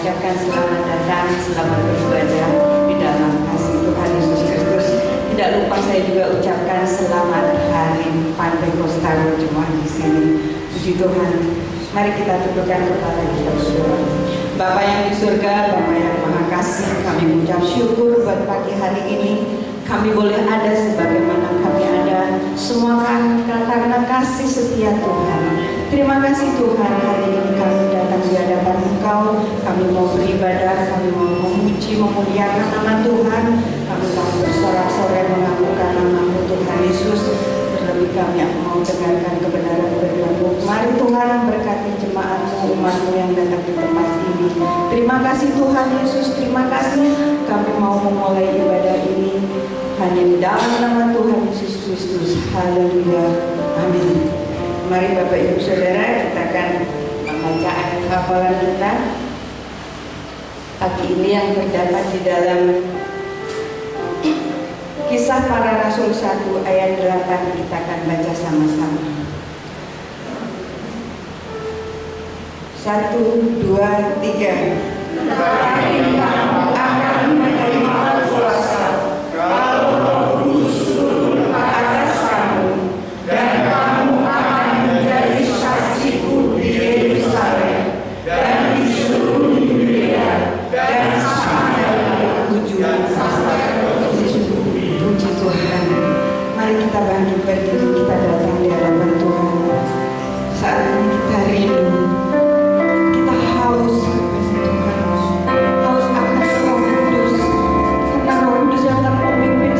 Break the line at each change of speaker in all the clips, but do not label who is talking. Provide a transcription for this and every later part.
mengucapkan selamat datang, selamat beribadah di dalam kasih Tuhan Yesus Kristus. Tidak lupa saya juga ucapkan selamat hari Pantekosta jemaat di sini. Puji Tuhan. Mari kita tundukkan kepala kita berdoa. Bapa yang di surga, Bapa yang Maha Kasih, kami mengucap syukur buat pagi hari ini. Kami boleh ada sebagaimana kami ada, semua karena kasih setia Tuhan. Terima kasih Tuhan, hari ini kami datang di hadapan Engkau. Kami mau beribadah, kami mau memuji, memuliakan nama Tuhan. Kami mau bersorak-sorai mengakukan nama Tuhan Yesus. Terlebih kami mau dengarkan kebenaran firman-Mu. Mari Tuhan berkati jemaat-Mu, umat-Mu yang datang di tempat ini. Terima kasih Tuhan Yesus, terima kasih. Kami mau memulai ibadah ini hanya di dalam nama Tuhan Yesus Kristus. Haleluya. Amin. Mari Bapak Ibu Saudara, kita akan membaca ayat hafalan kita pagi ini yang terdapat di dalam Kisah Para Rasul 1 ayat 8. Kita akan baca sama-sama. 1, 2, 3. Tetapi kamu akan menerima kuasa kalau Roh Kudus turun atas kamu, dan kamu akan menjadi saksiku di Yerusalem dan di seluruh Yudea dan Samaria ujung sampai ke ujung bumi. Puji Tuhan. Mari kita bangkit berdiri, kita datang di hadapan Tuhan. Saat ini kita rindu, kita haus kepada Tuhan, haus akan Roh Kudus, karena Roh Kudus yang akan memimpin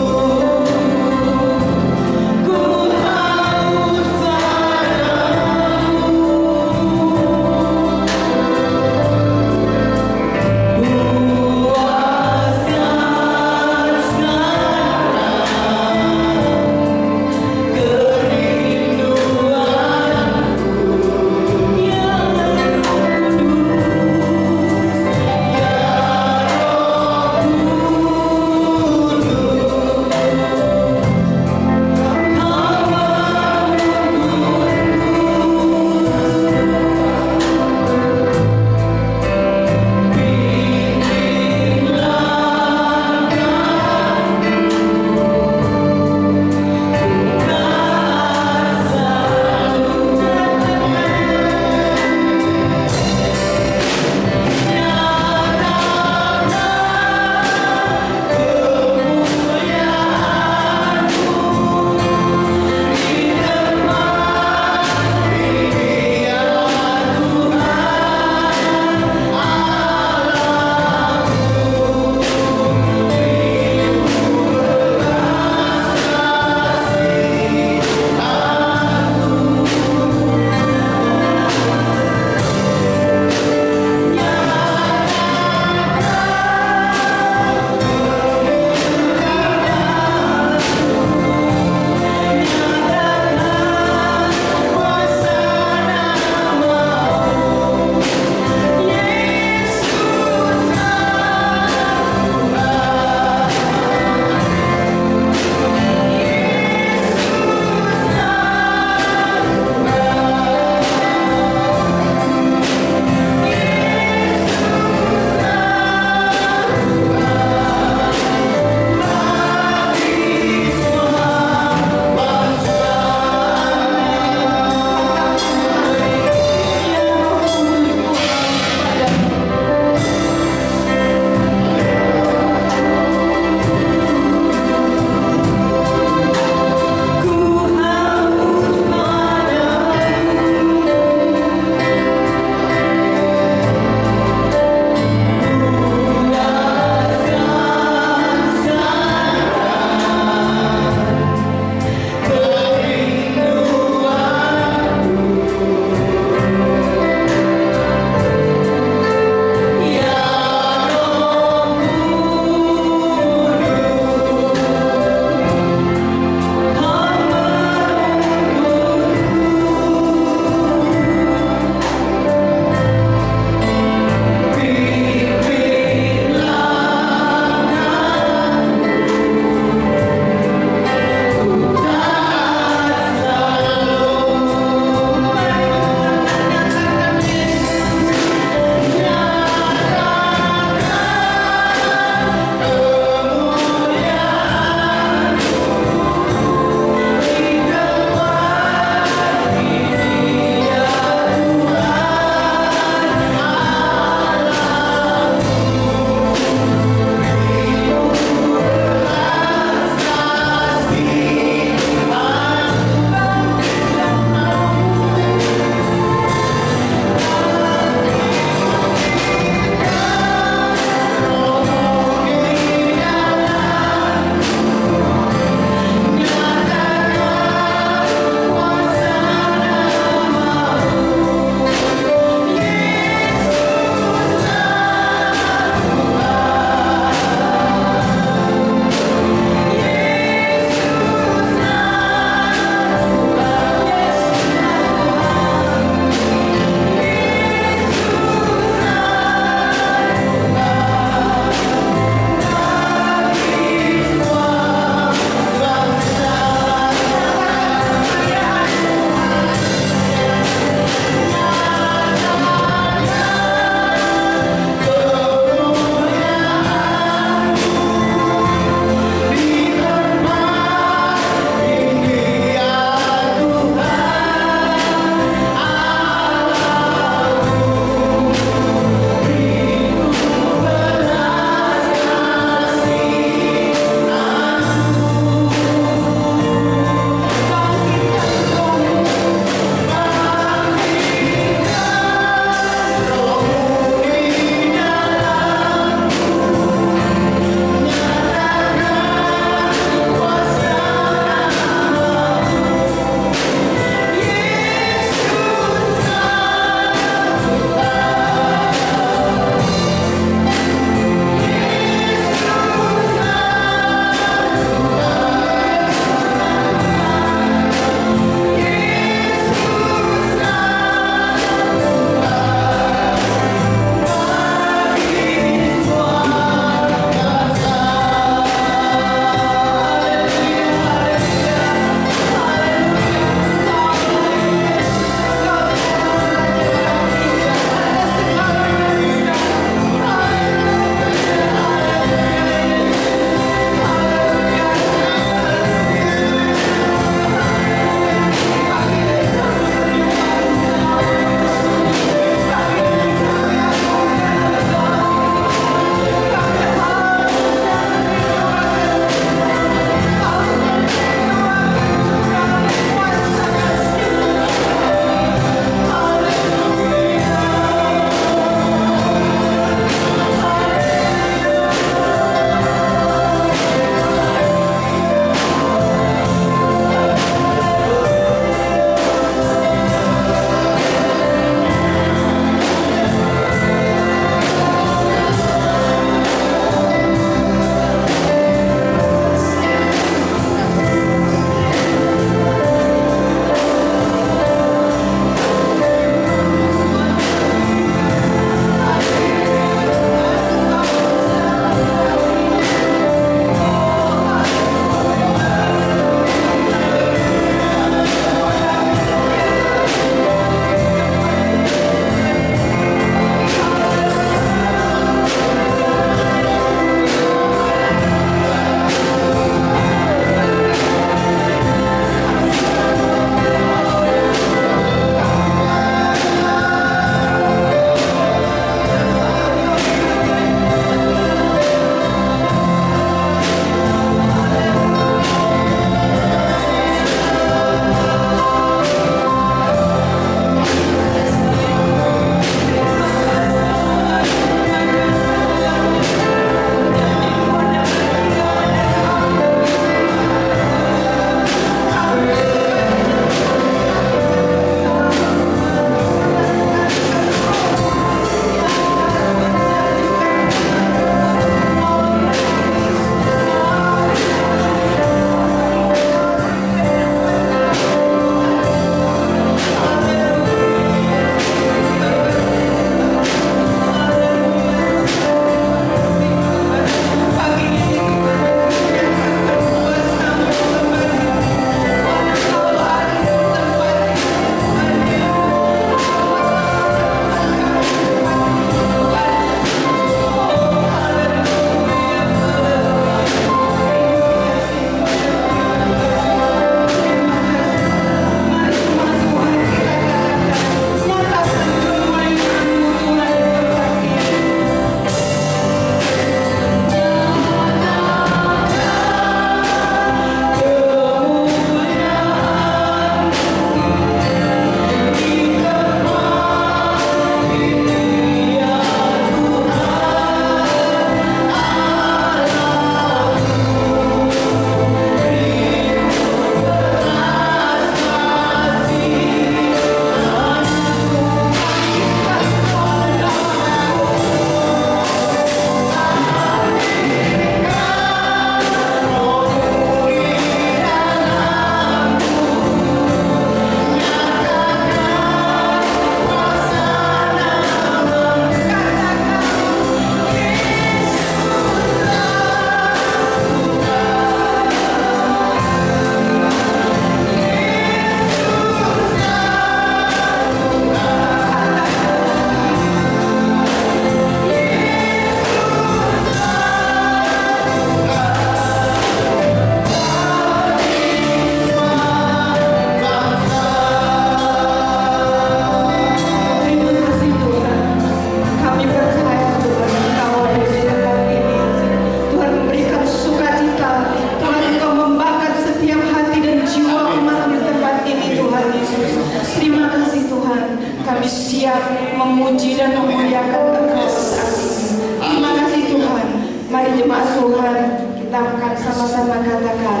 bersama-sama katakan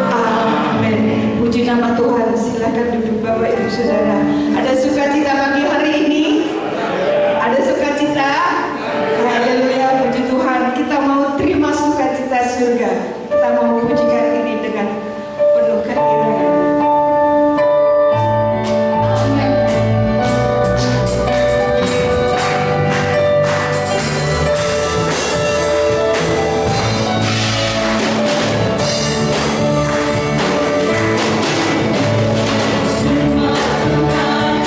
amin. Puji nama Tuhan. Silakan duduk Bapak Ibu Saudara. Ada sukacita pagi hari ini? Ada sukacita? Haleluya, puji Tuhan. Kita mau terima sukacita surga. Kita mau pujikan ini dengan penuh keiraan.
Semua Tuhan,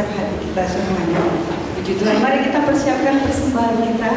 setiap hati kita semuanya. Puji Tuhan, mari kita persiapkan persembahan kita.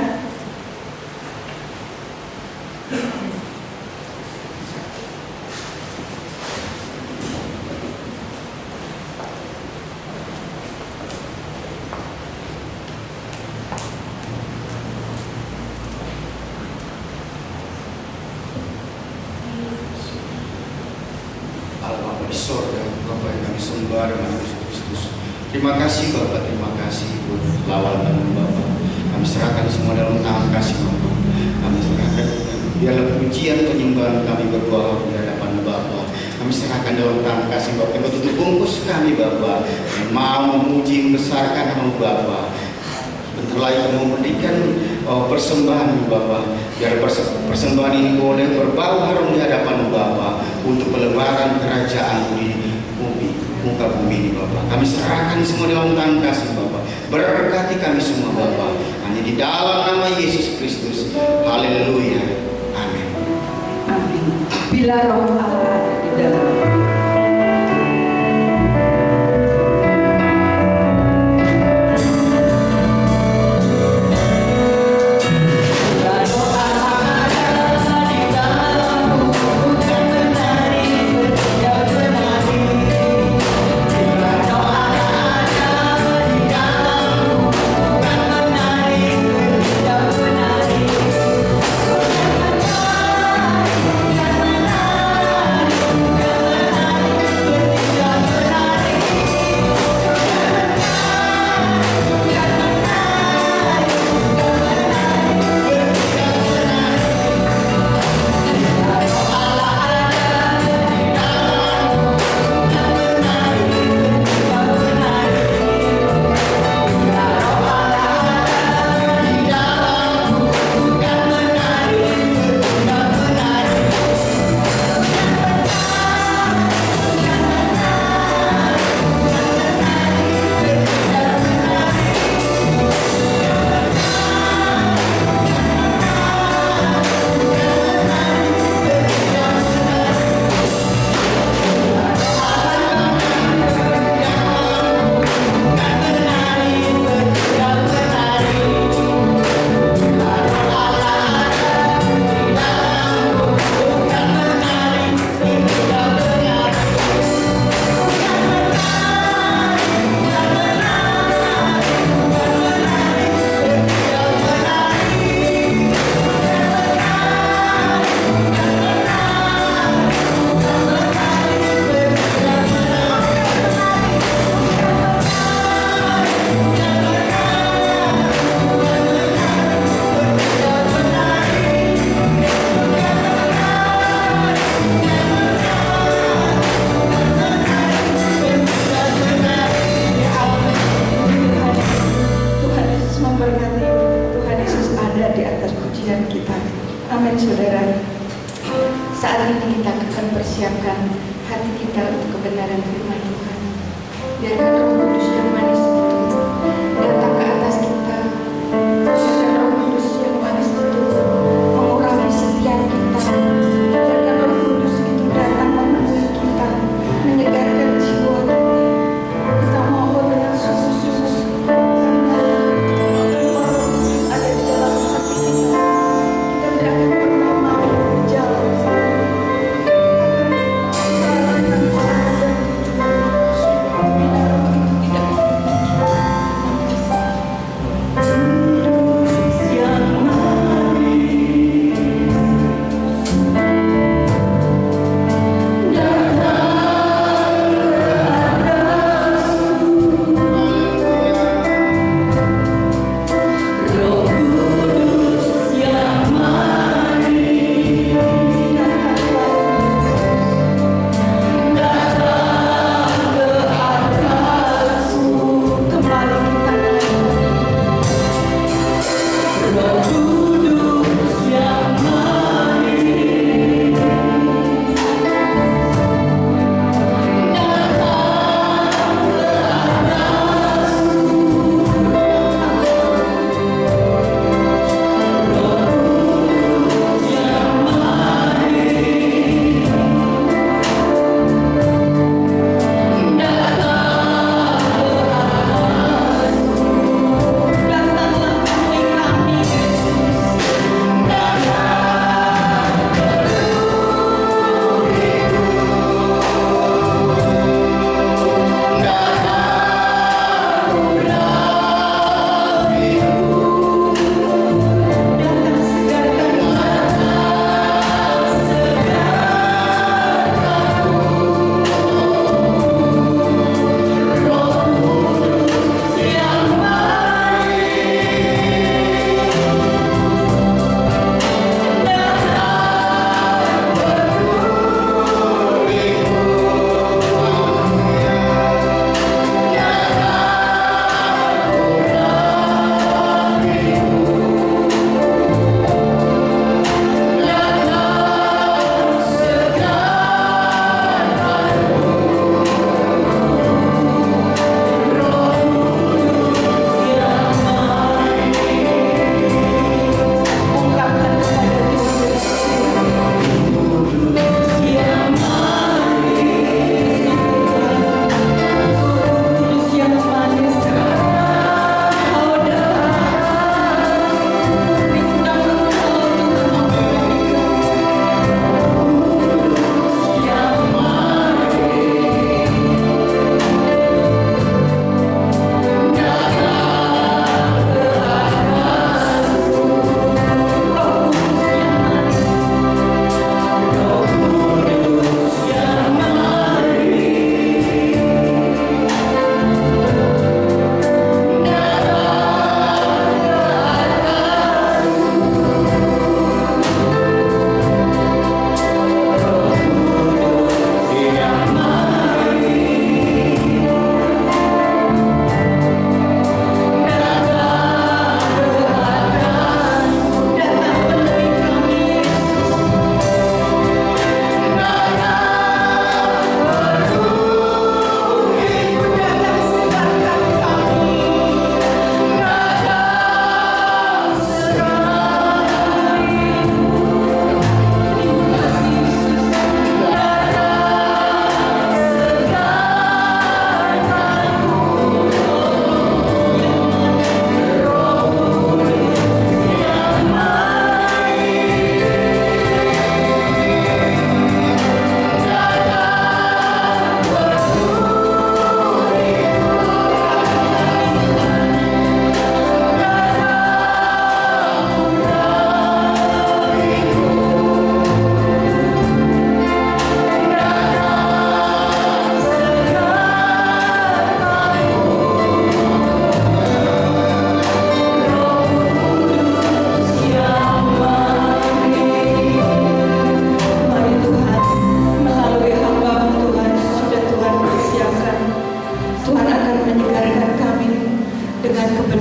Terima kasih Bapak, terima kasih buat lawanan Bapak. Kami serahkan semua dalam tangan kasih Bapak. Kami serahkan biarlah pujian penyembahan kami berdoa di hadapan Bapak. Kami serahkan dalam tangan kasih Bapak. Kami tutup bungkus kami Bapak. Yang mau memuji membesarkan nama Bapak. Bentar lagi kami memberikan persembahan Bapak. Biar persembahan ini boleh berbau harum di hadapan Bapak untuk pelebaran kerajaan di muka bumi ini Bapak. Kami serahkan semua dalam tangan kasih Bapak. Berkati kami semua Bapak. Hanya di dalam nama Yesus Kristus. Haleluya. Amin.
Amin. Bila Roh Allah ada di dalam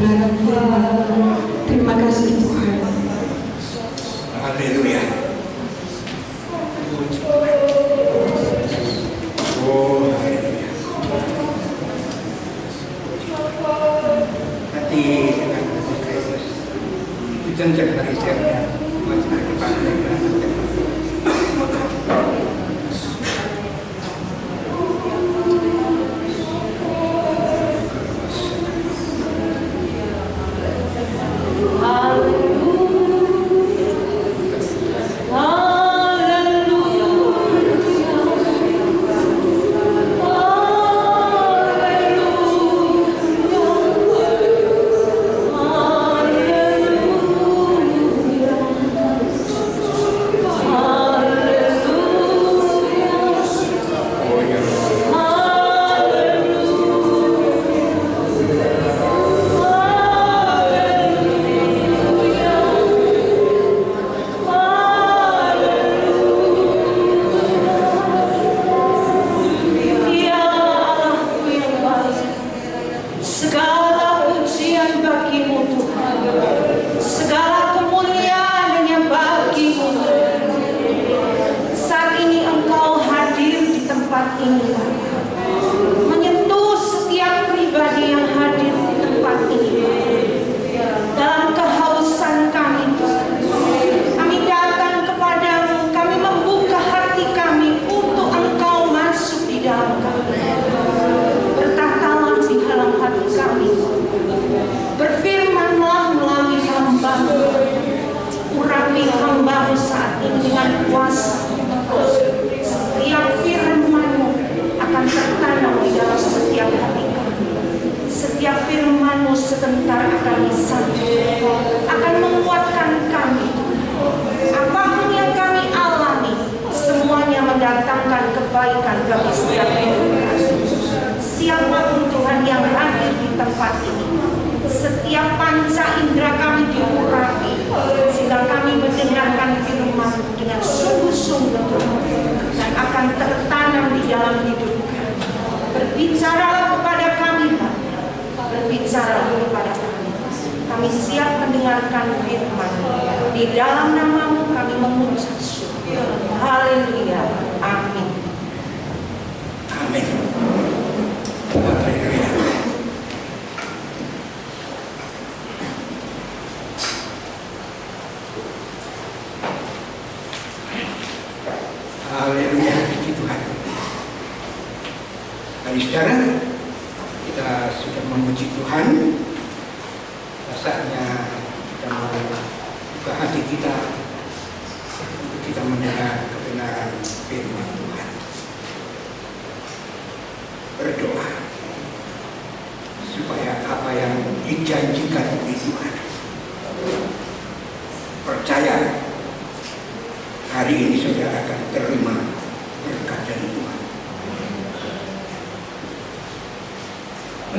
kebenaran firman-Mu. Terima kasih Tuhan.
Haleluya. Oh, haleluya. Nanti dengan Kristus hujan dari siapnya masih dipakai. Haleluya, puji Tuhan. Mari saudara, kita sudah memuji Tuhan. Rasanya kita mau buka hati kita untuk kita mendengar kebenaran firman Tuhan. Berdoa supaya apa yang dijanjikan oleh Tuhan, percaya hari ini saudara akan terima berkat dari Tuhan.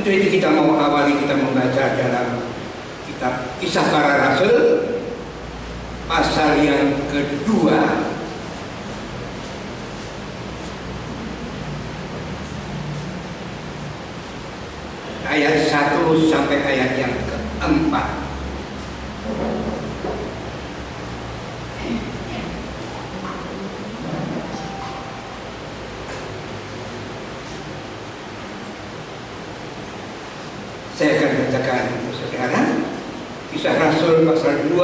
Untuk itu kita mau awali, kita membaca dalam kitab Kisah Para Rasul pasal yang kedua ayat 1 sampai ayat yang keempat. Saya akan bacakan untuk saudara Kisah Rasul pasal 2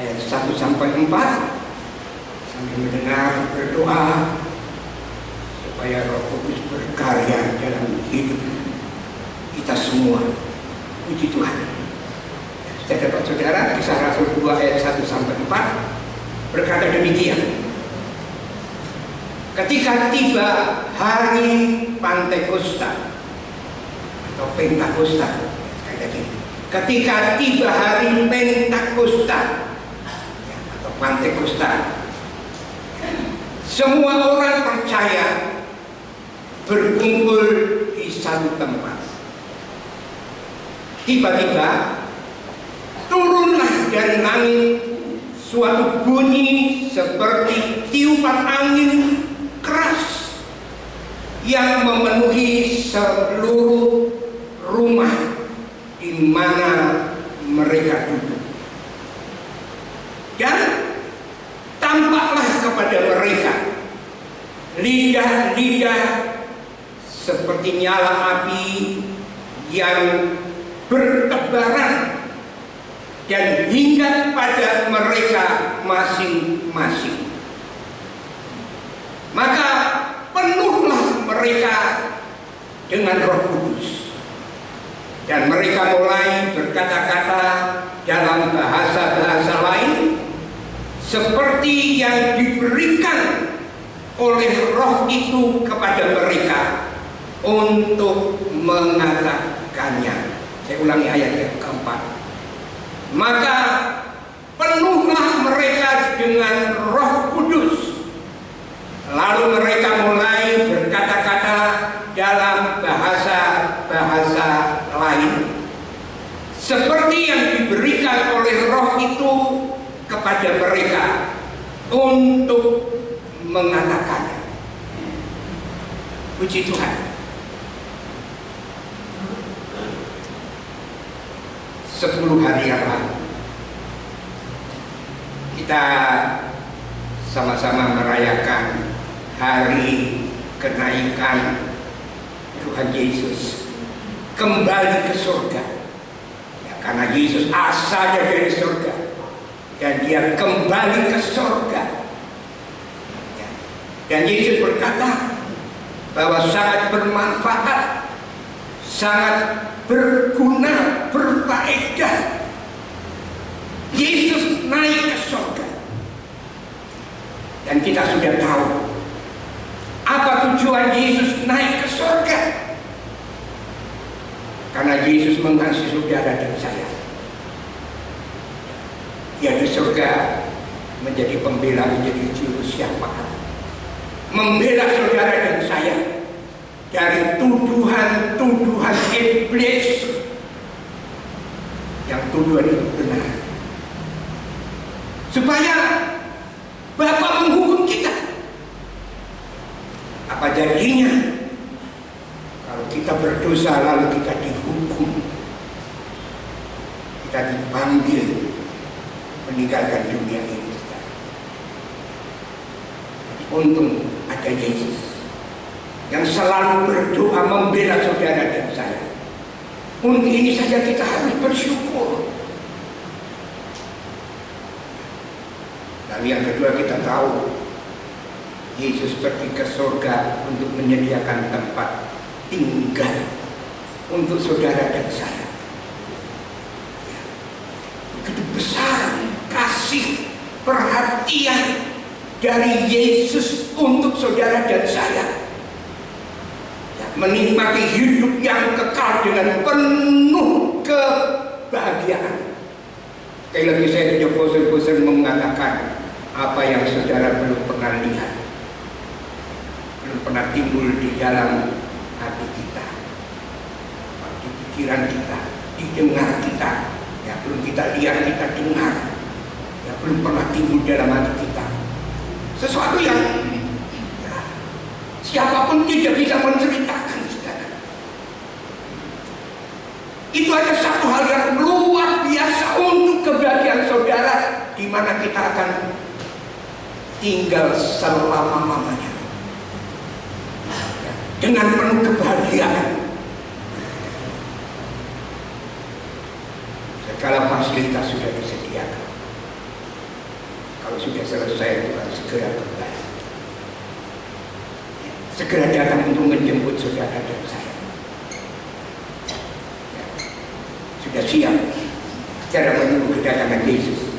ayat 1 sampai 4 sambil mendengar berdoa supaya Roh Kudus berkarya dalam hidup kita semua. Puji Tuhan. Saya dapat saudara Kisah Rasul 2 ayat 1 sampai 4 berkata demikian. Ketika tiba hari Pentakosta atau Pentakosta, ketika tiba hari Pentakosta atau Pentakosta, semua orang percaya berkumpul di satu tempat. Tiba-tiba turunlah dari langit suatu bunyi seperti tiupan angin keras yang memenuhi seluruh rumah di mana mereka duduk. Dan tampaklah kepada mereka lidah-lidah seperti nyala api yang bertebaran dan hingga pada mereka masing-masing. Maka penuhlah mereka dengan Roh Kudus, dan mereka mulai berkata-kata dalam bahasa-bahasa lain seperti yang diberikan oleh Roh itu kepada mereka untuk mengatakannya. Saya ulangi ayat yang keempat. Maka penuhlah mereka dengan Roh Kudus, lalu mereka mulai berkata-kata dalam bahasa-bahasa lain seperti yang diberikan oleh Roh itu kepada mereka untuk mengatakannya. Puji Tuhan. 10 hari yang lalu kita sama-sama merayakan hari kenaikan Tuhan Yesus kembali ke surga. Ya, karena Yesus asalnya dari surga dan dia kembali ke surga. Ya. Dan Yesus berkata bahwa sangat bermanfaat, sangat berguna, berfaedah Yesus naik ke surga. Dan kita sudah tahu apa tujuan Yesus naik ke surga. Karena Yesus mengasihi saudara dan saya. Dia di surga menjadi pembela, menjadi juru syafaat, membela saudara dan saya dari tuduhan-tuduhan iblis yang tuduhan itu benar, supaya Bapa menghukum kita. Apa jadinya kalau kita berdosa lalu kita dihukum, kita dipanggil meninggalkan dunia ini? Untung ada Yesus yang selalu berdoa membela saudara dan saya. Untuk ini saja kita harus bersyukur. Lalu yang kedua, kita tahu Yesus pergi ke surga untuk menyediakan tempat tinggal untuk saudara dan saya. Begitu besar kasih perhatian dari Yesus untuk saudara dan saya. Menikmati hidup yang kekal dengan penuh kebahagiaan. Sekali lagi saya tidak bosan-bosan mengatakan apa yang saudara belum pernah lihat, belum pernah timbul di dalam hati kita, di pikiran kita, didengar kita, ya belum kita lihat, kita dengar, ya belum pernah timbul dalam hati kita. Sesuatu yang ya, siapapun tidak bisa menceritakan. Itu ada satu hal yang luar biasa untuk kebahagiaan saudara, di mana kita akan tinggal selama-lamanya dengan penuh kebahagiaan. Segala fasilitas sudah disediakan. Kalau sudah selesai, Tuhan segera kembali, segera datang untuk menjemput saudara dan saya. Sudah siap secara menunggu kedatangan Yesus.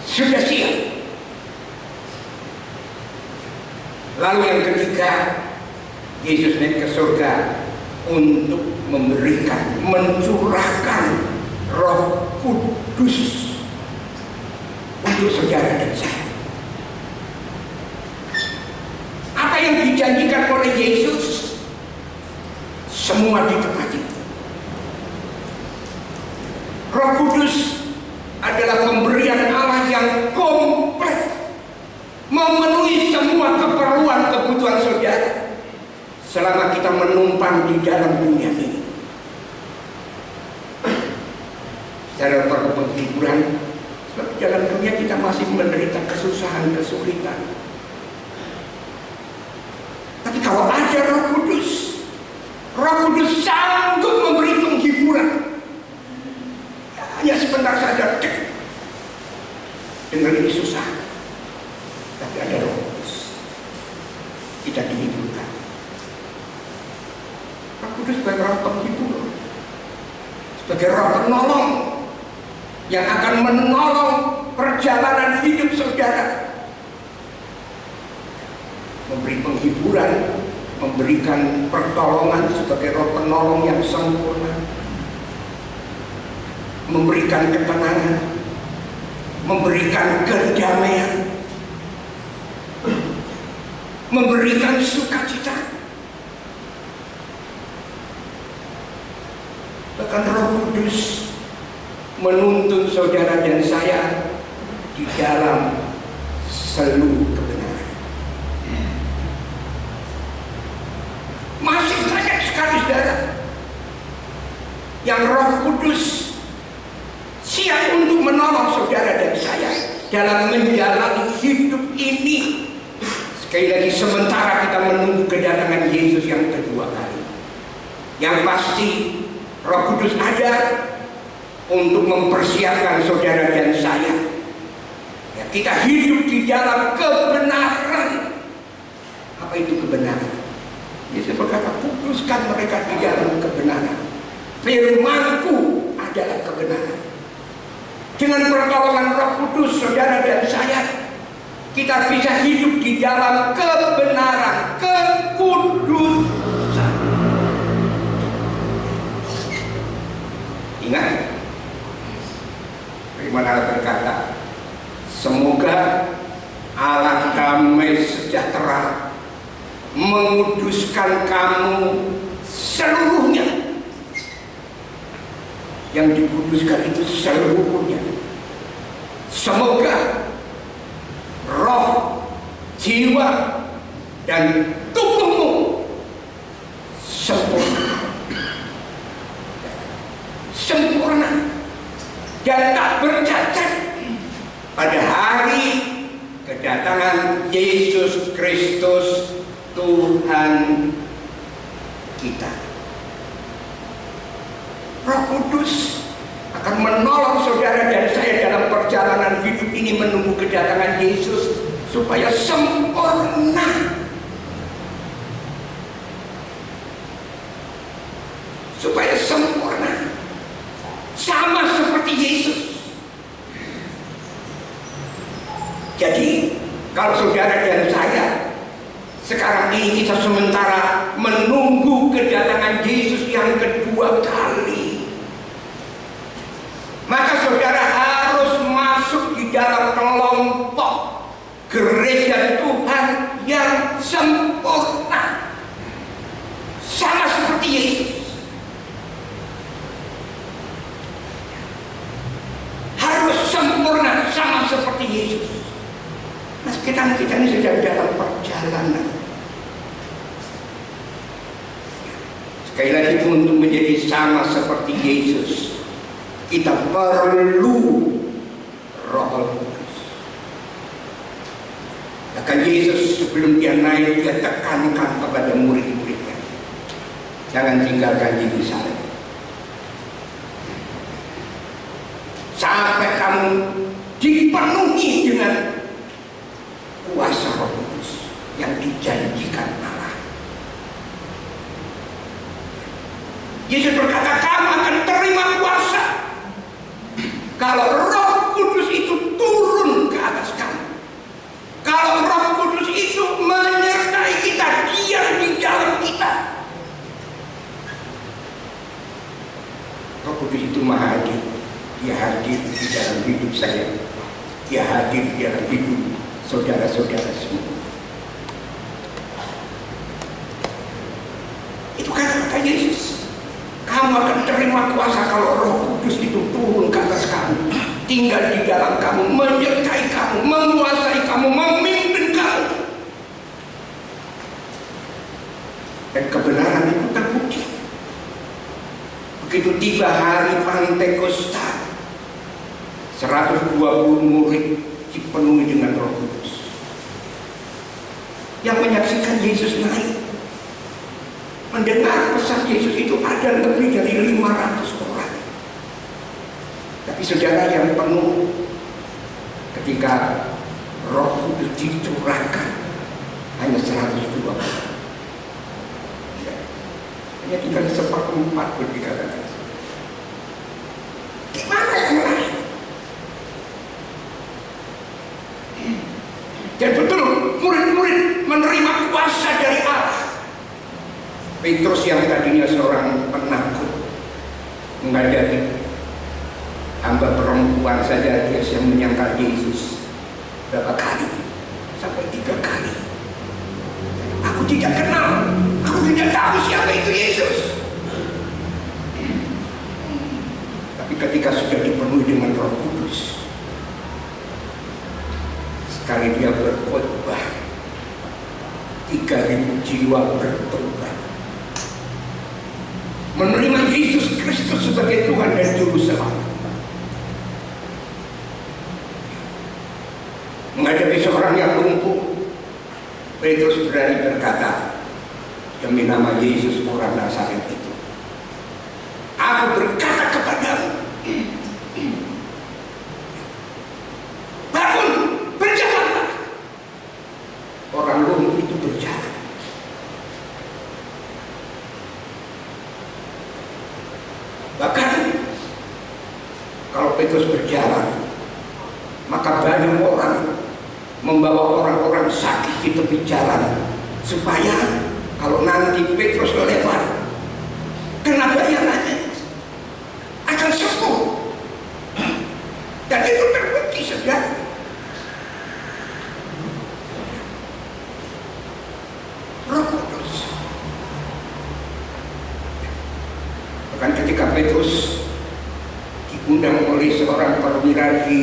Sudah siap. Lalu yang ketiga, Yesus naik ke surga untuk memberikan, mencurahkan Roh Kudus untuk saudara dan saya. Apa yang dijanjikan oleh Yesus semua ditepati. Roh Kudus adalah pemberian Allah yang komplit, memenuhi semua keperluan kebutuhan saudara. selama kita menumpang di dalam dunia ini. Secara penghiburan, sebab di dalam dunia kita masih menderita kesusahan, kesulitan. Tapi kalau ada Roh Kudus, Roh Kudus sanggup memberi penghiburan. Hanya sebentar saja, dengar ini susah, tapi ada Roh Kudus, kita dihiburkan. Roh Kudus sebagai Roh penghibur, sebagai Roh penolong yang akan menolong perjalanan hidup saudara, memberi penghiburan, memberikan pertolongan sebagai Roh penolong yang sempurna, memberikan ketenangan, memberikan kedamaian, memberikan sukacita. Bahkan Roh Kudus menuntun saudara dan saya di dalam seluruh kebenaran. Masih banyak sekali saudara yang Roh Kudus siap untuk menolong saudara dan saya dalam menjalani hidup ini. Sekali lagi, sementara kita menunggu kedatangan Yesus yang kedua kali. Yang pasti Roh Kudus ada untuk mempersiapkan saudara dan saya. Ya, kita hidup di dalam kebenaran. Apa itu kebenaran? Yesus berkata, kuduskan mereka di dalam kebenaran. Firman-Ku adalah kebenaran. Dengan pertolongan Roh Kudus, saudara dan saya, kita bisa hidup di dalam kebenaran, kekudusan. Ingat, firman Allah berkata, semoga Allah damai sejahtera menguduskan kamu seluruhnya. Yang dikuduskan itu seluruhnya. Semoga roh, jiwa, dan tubuhmu sempurna, dan tak bercacat pada hari kedatangan Yesus Kristus Tuhan kita. Roh Kudus akan menolong saudara dan saya dalam perjalanan hidup ini menunggu kedatangan Yesus supaya sempurna. Supaya sempurna. Sama seperti Yesus. Jadi, kalau saudara dan saya sekarang ini kita sementara menunggu kedatangan Yesus yang kedua kali, maka saudara harus masuk di dalam kelompok gereja Tuhan yang sempurna, sama seperti Yesus. Harus sempurna, sama seperti Yesus. Mas, kita ini sedang dalam perjalanan. Sekali lagi, untuk menjadi sama seperti Yesus, kita perlu Roh Kudus. Bahkan Yesus sebelum dia naik, dia tekankan kepada murid-muridnya, jangan tinggalkan Yerusalem sampai kamu dipenuhi dengan kuasa Roh Kudus yang dijanjikan Allah. Yesus berkata, kamu akan terima kuasa kalau Roh Kudus itu turun ke atas kamu. Kalau Roh Kudus itu menyertai kita, diam di dalam kita. Roh Kudus itu maha hadir. Dia hadir di dalam hidup saya. Dia hadir di dalam hidup saudara-saudara semua. Itu kata Yesus. Kamu akan terima kuasa kalau Roh Kudus itu turun ke atas kamu, tinggal di dalam kamu, menyertai kamu, menguasai kamu, memimpin kamu. Dan kebenaran itu terbukti. Begitu tiba hari Pantekosta, 120 murid dipenuhi dengan Roh Kudus. Yang menyaksikan Yesus naik, mendengar pesan Yesus itu ada lebih dari 500 orang. Tapi saudara, yang penuh ketika Roh Kudus dicurahkan hanya 120 orang. Hanya tinggal 1/4 pun dikatakan. Gimana yang lain? Dan betul, murid-murid menerima kuasa dari Allah. Petrus yang tadinya seorang penakut, menghadapi hamba perempuan saja dia yang menyangkal Yesus berapa kali? Sampai 3 kali. Aku tidak kenal, aku tidak tahu siapa itu Yesus. Tapi ketika sudah dipenuhi dengan Roh Kudus, sekali dia berkhotbah, 3.000 jiwa bertobat, menerima Yesus Kristus sebagai Tuhan dan Juru Selamat. Menghadapi seorang yang lumpuh, Petrus berani berkata, demi nama Yesus orang Nazaret itu, aku berkata kepadamu, bangun, berjalanlah. Orang lumpuh itu berjalan. Bahkan kalau Petrus berjalan, maka banyak orang membawa orang-orang sakit di tepi jalan, supaya kalau nanti Petrus lewat, kena bayarannya akan sembuh. Dan itu terbukti, saudara. Roh Kudus. Bahkan ketika Petrus diundang oleh seorang perwira di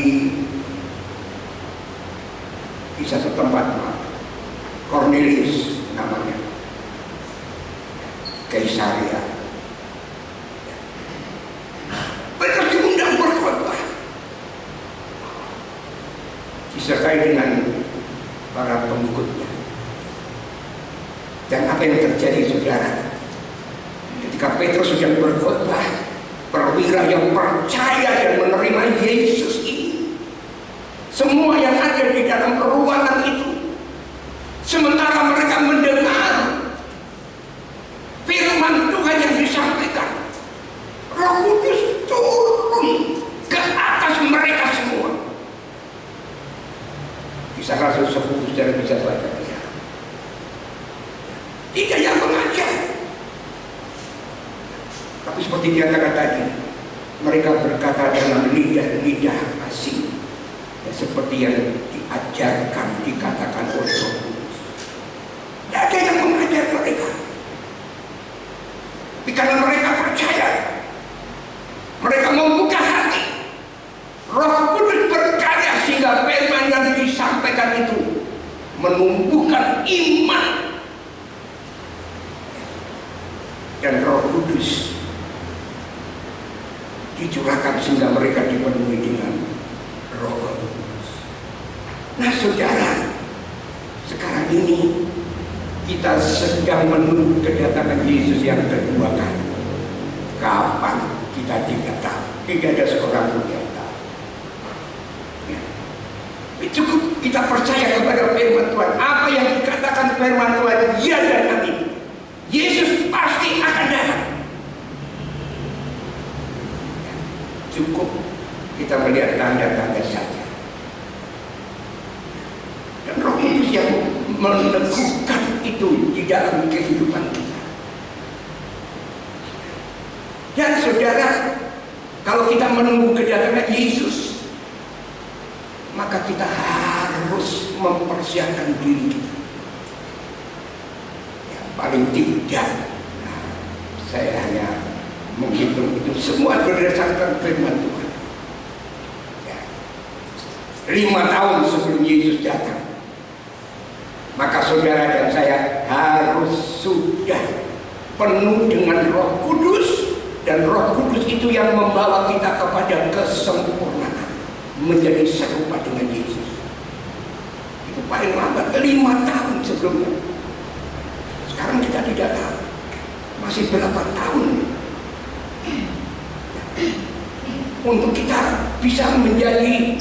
satu tempat, Cornelius namanya, Kaisaria. Petrus diundang berkhotbah, disertai dengan para pengikutnya. Dan apa yang terjadi, saudara? Ketika Petrus sedang berkhotbah, perwira yang percaya dan menerima Yesus ini, semua yang ada di dalam ruangan itu, sementara mereka mendengar firman Tuhan yang disampaikan, Roh Kudus turun ke atas mereka semua. Kisah Rasul 10 saudara bisa baca. Tidak yang mengajar, tapi seperti dikatakan tadi, mereka berkata dengan lidah-lidah asing, seperti yang diajarkan, dikatakan oleh Roh Kudus. Tidak ada yang mengajar mereka. Tapi karena mereka percaya, mereka membuka hati, Roh Kudus berkarya sehingga firman yang disampaikan itu menumbuhkan iman. Dan Roh Kudus dicurahkan sehingga mereka dipenuhi dengan Roh Kudus. Nah, saudara, sekarang ini kita sedang menunggu kedatangan Yesus yang kedua kali. Kapan kita tidak tahu, tidak ada seorang pun yang tahu. Ya. Cukup kita percaya kepada firman Tuhan. Apa yang dikatakan firman Tuhan, ya dan amin. Yesus pasti akan datang. Cukup kita melihat tanda-tanda saja. Dan Roh Kudus yang meneguhkan itu di dalam kehidupan kita. Dan saudara, kalau kita menunggu kedatangan Yesus, maka kita harus mempersiapkan diri kita. Paling tidak, saya hanya menghitung itu semua berdasarkan firman Tuhan. Ya. 5 tahun sebelum Yesus datang, maka saudara dan saya harus sudah penuh dengan Roh Kudus, dan Roh Kudus itu yang membawa kita kepada kesempurnaan, menjadi serupa dengan Yesus. Itu paling lambat 5 tahun sebelumnya. Sekarang kita tidak tahu masih berapa tahun untuk kita bisa menjadi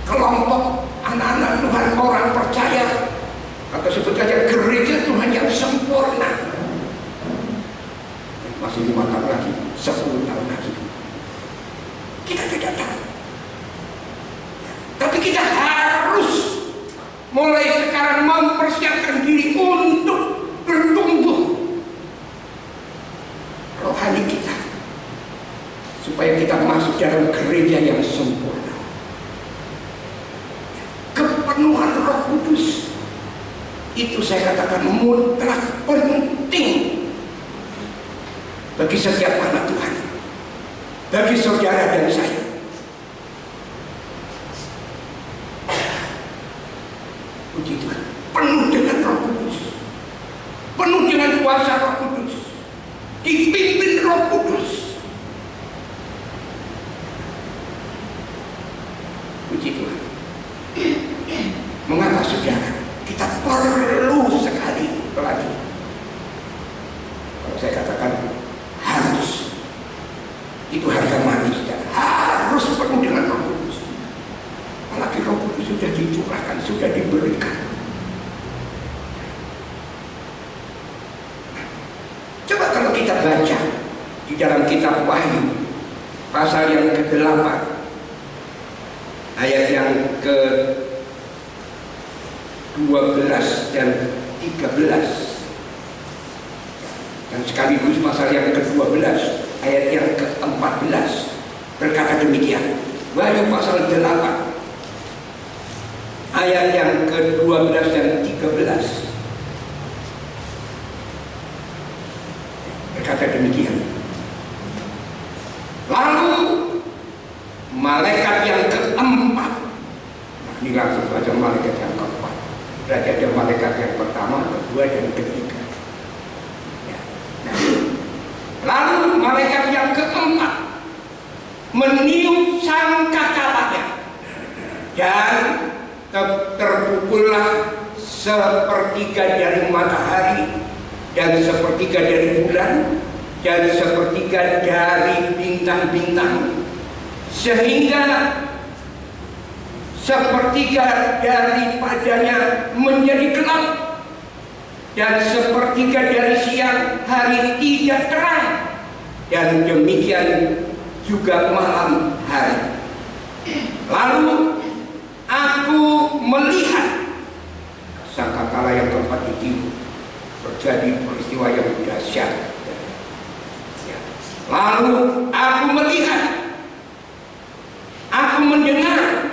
kelompok anak-anak Tuhan, orang percaya, atau sebut saja gereja Tuhan yang sempurna. Masih 5 tahun lagi, 10 tahun lagi, kita tidak tahu. Tapi kita harus mulai sekarang mempersiapkan diri untuk bertumbuh rohani kita, supaya kita masuk dalam gereja yang sempurna. Kepenuhan Roh Kudus itu saya katakan mutlak penting bagi setiap anak Tuhan, bagi saudara dan saya. Puji Tuhan, penuh dengan Roh Kudus, penuh dengan kuasa Roh Kudus, dipimpin Roh Kudus. Puji Tuhan. Mengapa saudara kita perlu sekali lagi, kalau saya katakan harus, itu harga mati, saudara. Harus penuh dengan Roh Kudus. Apalagi Roh Kudus sudah dicurahkan, sudah diberikan. Coba kalau kita baca di dalam kitab Wahyu pasal yang ke-8 ayat yang ke-12 dan 13, dan sekaligus pasal yang ke-12 ayat yang ke-14 berkata demikian. Wahyu pasal 8 ayat yang ke-12 dan 13 berkata demikian. Lalu malaikat yang keempat, nah ini langsung baca malaikat yang keempat. Berarti ada malaikat yang pertama, kedua, dan ketiga. Ya. Nah, lalu malaikat yang keempat meniup sangkakalanya, dan terpukullah sepertiga dari matahari, dan sepertiga dari bulan, dan sepertiga dari bintang-bintang, sehingga sepertiga daripadanya menjadi gelap, dan sepertiga dari siang hari tidak terang, dan demikian juga malam hari. Lalu aku melihat sangkakala yang keempat itu terjadi peristiwa yang dahsyat. Lalu aku melihat, aku mendengar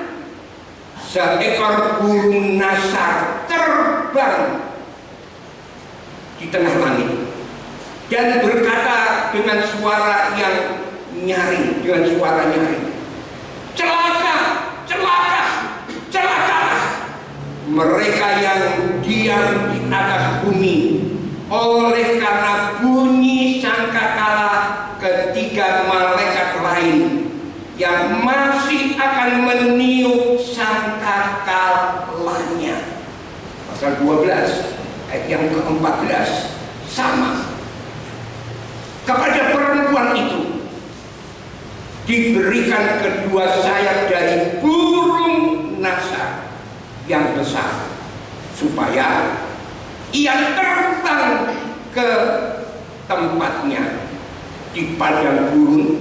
seekor burung nasar terbang di tengah langit dan berkata dengan suara yang nyaring, celaka, celaka, celakalah mereka yang diam di atas bumi, oleh karena bunyi sangkakala ketiga malaikat lain yang masih akan meniup sangkakalanya. Pasal 12 ayat yang ke-14 sama. Kepada perempuan itu diberikan kedua sayap dari burung nasar yang besar, supaya ia terbang ke tempatnya di padang gurun,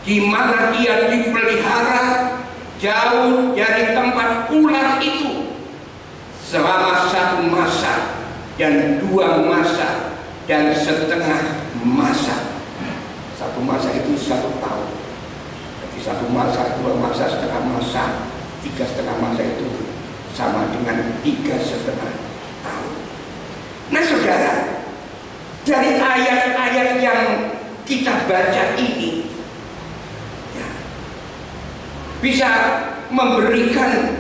di mana ia dipelihara jauh dari tempat ular itu selama 1 masa dan 2 masa dan setengah masa. 1 masa itu 1 tahun. Jadi 1 masa, 2 masa, setengah masa, 3,5 masa itu sama dengan 3,5 tahun. Nah saudara, dari ayat-ayat yang kita baca ini ya, bisa memberikan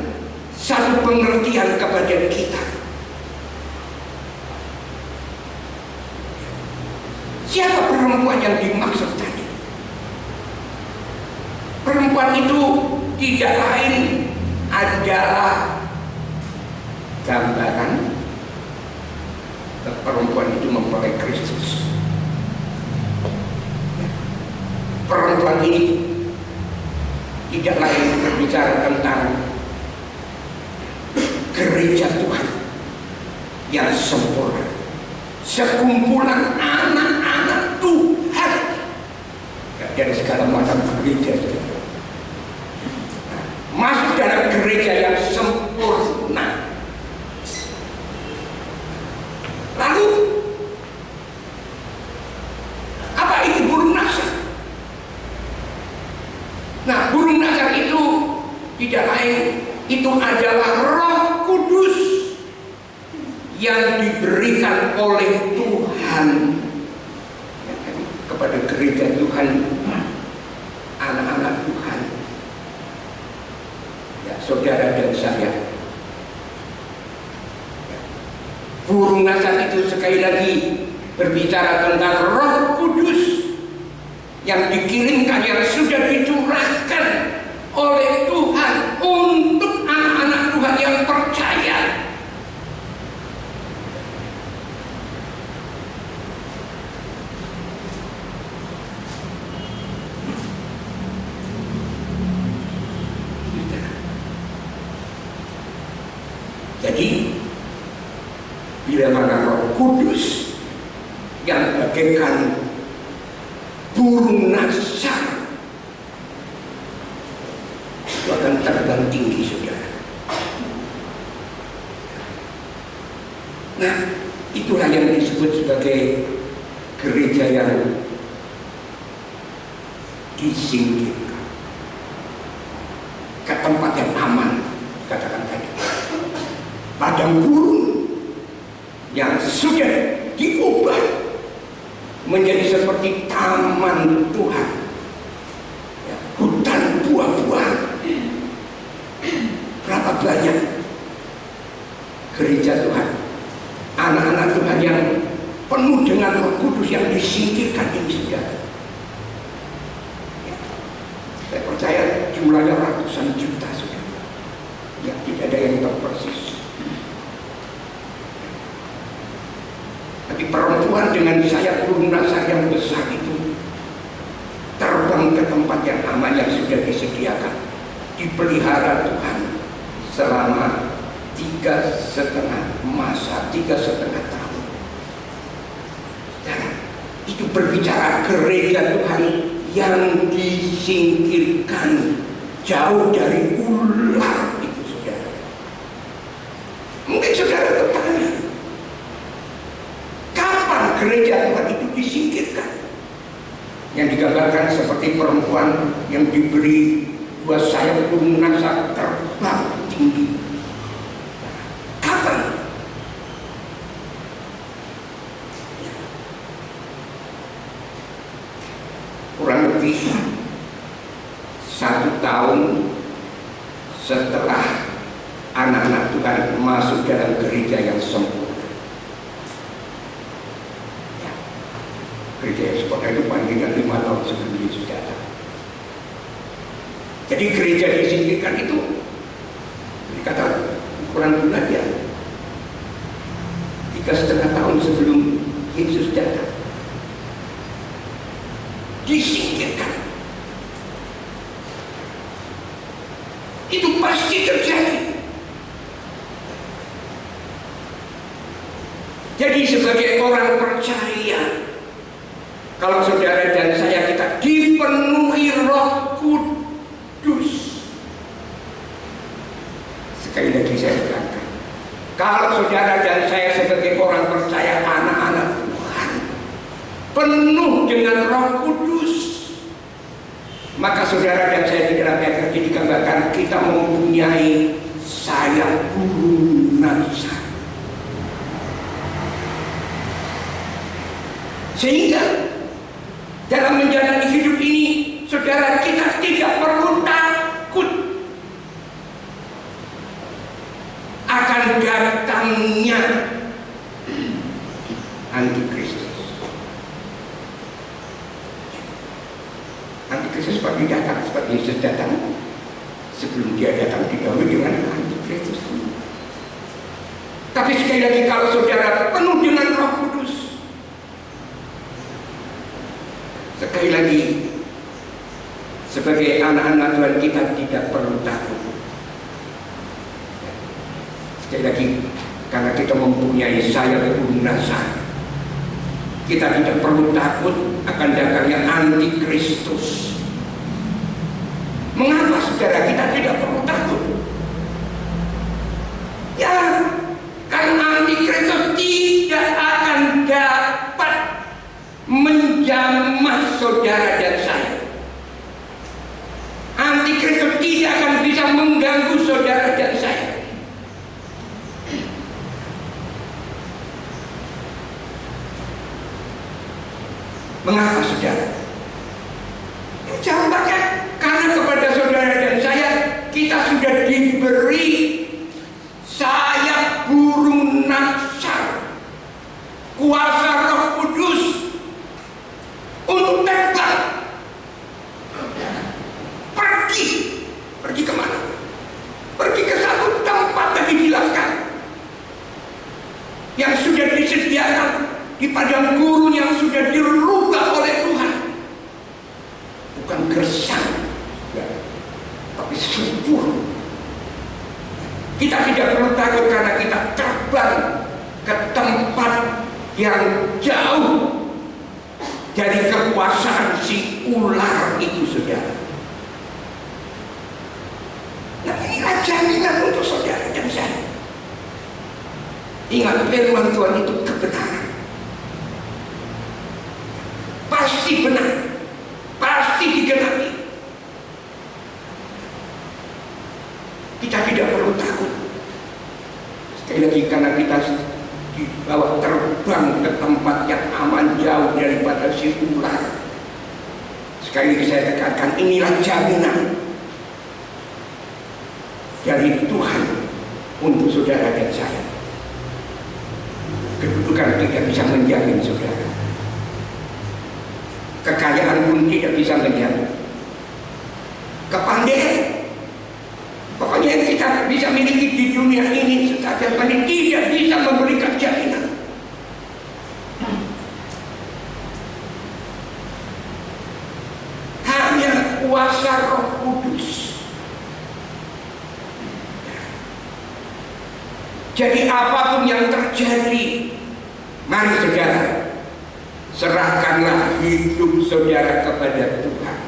satu pengertian kepada kita. Siapa perempuan yang dimaksud tadi? Perempuan itu tidak lain adalah gambaran perempuan itu mempelai Kristus. Perempuan ini tidak lain berbicara tentang gereja Tuhan yang sempurna, sekumpulan anak-anak Tuhan dari segala macam gereja. Masuk dalam gereja yang sempurna. Lalu apa itu burung nasar? Nah, burung nasar itu tidak lain, itu adalah Roh Kudus yang diberikan oleh Tuhan kepada gereja Tuhan, anak-anak Tuhan, ya, saudara dan saya. Burung nasar itu sekali lagi berbicara tentang Roh Kudus yang dikirimkan, yang sudah dicurahkan oleh Tuhan untuk anak-anak Tuhan yang percaya. Jadi bila mana Roh Kudus yang bagaikan burung nasar itu akan terbang tinggi, saudara. Nah, itulah yang disebut sebagai gereja yang disingkirkan ke tempat yang aman, katakan tadi, padang gurun yang sudah diubah menjadi seperti taman Tuhan, ya, hutan buah-buahan. Berapa banyak gereja Tuhan, anak-anak Tuhan yang penuh dengan Roh Kudus yang disingkirkan ini, saudara. Ya, saya percaya jumlahnya ratusan juta, saudara. Ya, tidak ada yang tahu persis. Tapi perempuan dengan sayap burung nasar yang besar itu terbang ke tempat yang aman yang sudah disediakan, dipelihara Tuhan selama 3,5 tahun. Dan itu berbicara gereja Tuhan yang disingkirkan jauh dari ular itu, saudara. Mungkin saudara bertanya, gereja Tuhan itu disingkirkan? Yang digambarkan seperti perempuan yang diberi 2 sayap burung nasar terbang tinggi. Kapan? Kurang lebih 1 tahun setelah anak-anak Tuhan masuk dalam gereja yang sempurna. Gereja yang sempurna itu paling tidak 5 tahun sebelum Yesus datang. Jadi gereja disingkirkan itu dikata ukuran bulan ya 3,5 tahun sebelum Yesus datang. Disingkirkan. Itu pasti terjadi. Jadi sebagai orang percaya, kalau saudara dan saya kita dipenuhi Roh Kudus, sekali lagi saya katakan, kalau saudara dan saya sebagai orang percaya, anak-anak Tuhan, penuh dengan Roh Kudus, maka saudara dan saya di dalam ayat ini digambarkan kita mempunyai sayap burung nasar, sehingga dalam menjalani hidup ini, saudara, kita tidak perlu takut akan datangnya antikristus. Kristus pasti datang, seperti Yesus datang. Sebelum dia datang didahului dengan Antikristus. Tapi sekali lagi, kalau saudara penuh dengan Roh Kudus, sekali lagi, sebagai anak-anak Tuhan kita tidak perlu takut. Sekali lagi, karena kita mempunyai Saya lunas, kita tidak perlu takut akan datangnya Antikristus. Mengapa saudara kita tidak perlu takut? Ya, karena Antikristus tidak akan dapat menjamah saudara dan saya. Antikristus tidak akan bisa mengganggu saudara dan saya. Mengapa saudara? Jawabannya karena kepada saudara dan saya kita sudah diberi sayap burung nasar, kuasa Roh Kudus untuk terbang. Pergi kemana? Pergi ke satu tempat yang dijelaskan, yang sudah disediakan di padang gurun, yang sudah dirubah oleh Tuhan. Bukan gersang, ya, tapi subur. Kita tidak perlu takut karena kita terbang ke tempat yang jauh dari kekuasaan si ular itu, saudara. Nah, inilah jaminan untuk saudara dan saya. Ingat, firman Tuhan itu kebenaran. Pasti benar, pasti digenapi. Kita tidak perlu takut. Sekali lagi, karena kita dibawa terbang ke tempat yang aman, jauh daripada si ular. Sekali lagi saya tekankan, inilah jaminan dari Tuhan untuk saudara dan saya. Kedudukan tidak bisa menjamin saudara. Kekayaan pun tidak bisa menjamin. Kepandaian, pokoknya yang kita bisa miliki di dunia ini secara jasmani tidak bisa memberikan jaminan. Hanya kuasa Roh Kudus. Jadi apapun yang terjadi, mari saudara, serahkanlah hidup saudara kepada Tuhan.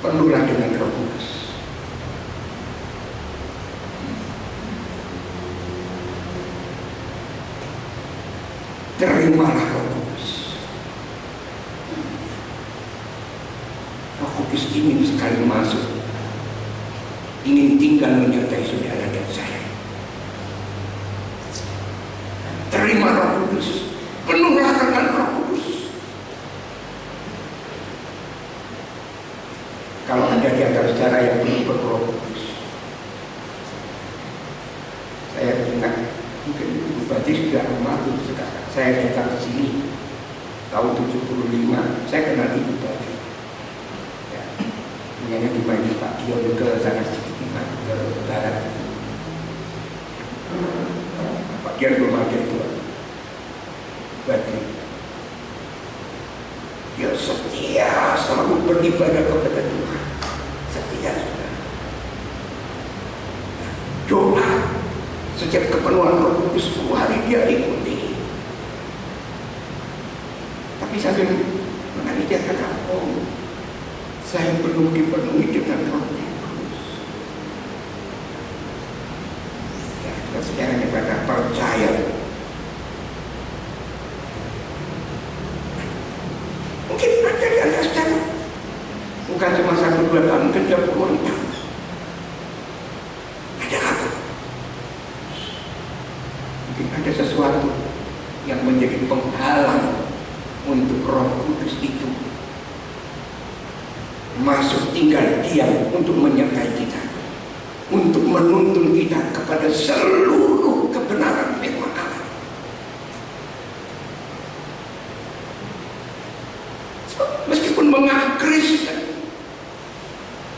Penuhlah dengan Roh Kudus. Terimalah Roh Kudus. Roh Kudus ingin sekali masuk, ingin tinggal menyertai saudara dan saya. Terima Roh Kudus, penuhlah dengan Roh Kudus. Kalau ada di antara saudara yang belum berroh kudus, saya ingat mungkin Bupati sudah almarhum sekarang. Saya datang ke sini tahun 75, saya kenal Ibu Bupati. Ya, punyanya di Bali, Pak Dion ke sana sedikit ke barat. Pak Dion belum ada itu, Bupati. Dia setia selalu beribadah kepada Tuhan. Setia, saudara. Doa sejak kepenuhan Roh Kudus 10 hari dia ikuti. Tapi sambil menangis dia kata, oh, saya belum dipenuhi dengan Roh Kudus. Ya, sekarang kita percaya. Mungkin ada di antara saudara, bukan cuma 1-2 tahun, mungkin 30 tahun. Ada apa? Mungkin ada sesuatu yang menjadi penghalang untuk Roh Kudus itu masuk tinggal diam untuk menyertai kita, untuk menuntun kita kepada seluruh kebenaran firman Allah. meskipun mengaku Kristen,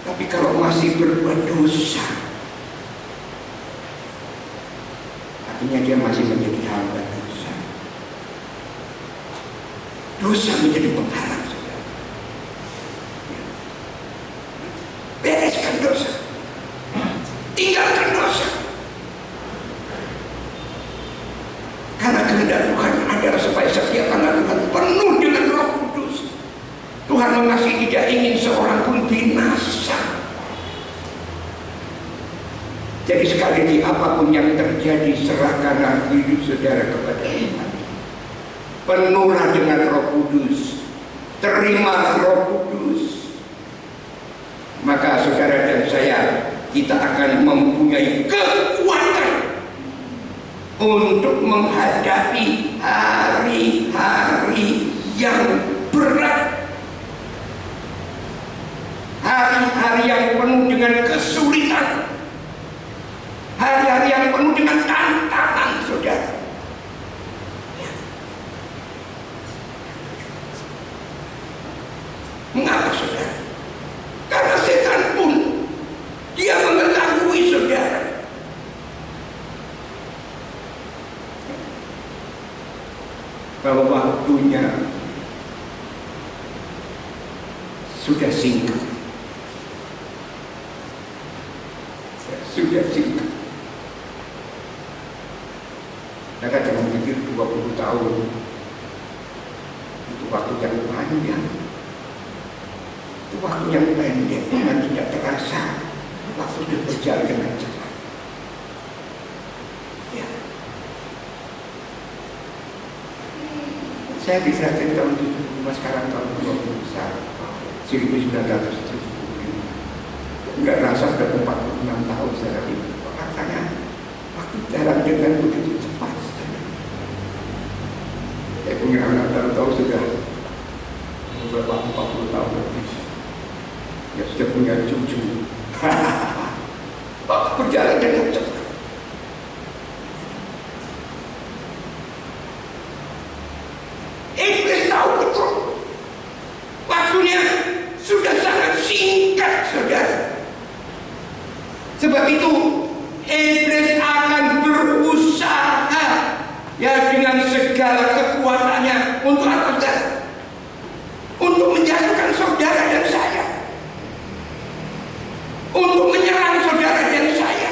tapi kalau masih berbuat dosa, artinya dia masih menjadi hamba dosa. Dosa menjadi penghalang, saudara. Bereskan dosa, tinggalkan dosa. Karena kehendak Tuhan adalah supaya setiap anak Tuhan penuh dengan Roh Kudus. Tuhan mengasihi, tidak ingin seorang pun binasa. Jadi sekali lagi, apapun yang terjadi, serahkanlah hidup saudara kepada Tuhan. Penuhlah dengan Roh Kudus, terimalah Roh Kudus, maka saudara dan saya, kita akan mempunyai kekuatan untuk menghadapi hari-hari yang berat, hari-hari yang penuh dengan kesulitan, hari-hari yang penuh dengan tantangan, saudara. Mengapa, saudara? Karena setan pun dia mengetahui, saudara, bahwa waktunya sudah singkat. Sudah singkat. Maka jangan pikir 20 tahun itu waktu yang panjang. Itu waktu yang pendek dan tidak terasa. Waktu itu berjalan dengan cepat. Ya. Saya diserahin tahun 75, sekarang tahun 1970. Enggak rasa sudah 46 tahun saya hidup. Rasanya waktu jalan dengan begitu cepat. Saya punya anak tahu sudah beberapa 40 tahun lebih. Ya sudah punya cucu. Waktu berjalan dengan cepat. Iblis tahu betul waktunya sudah sangat singkat, saudara. Sebab itu iblis akan berusaha, ya, dengan segala kekuatannya untuk apa, saudara? Untuk menjatuhkan saudara dan saya, untuk menyerang saudara dan saya,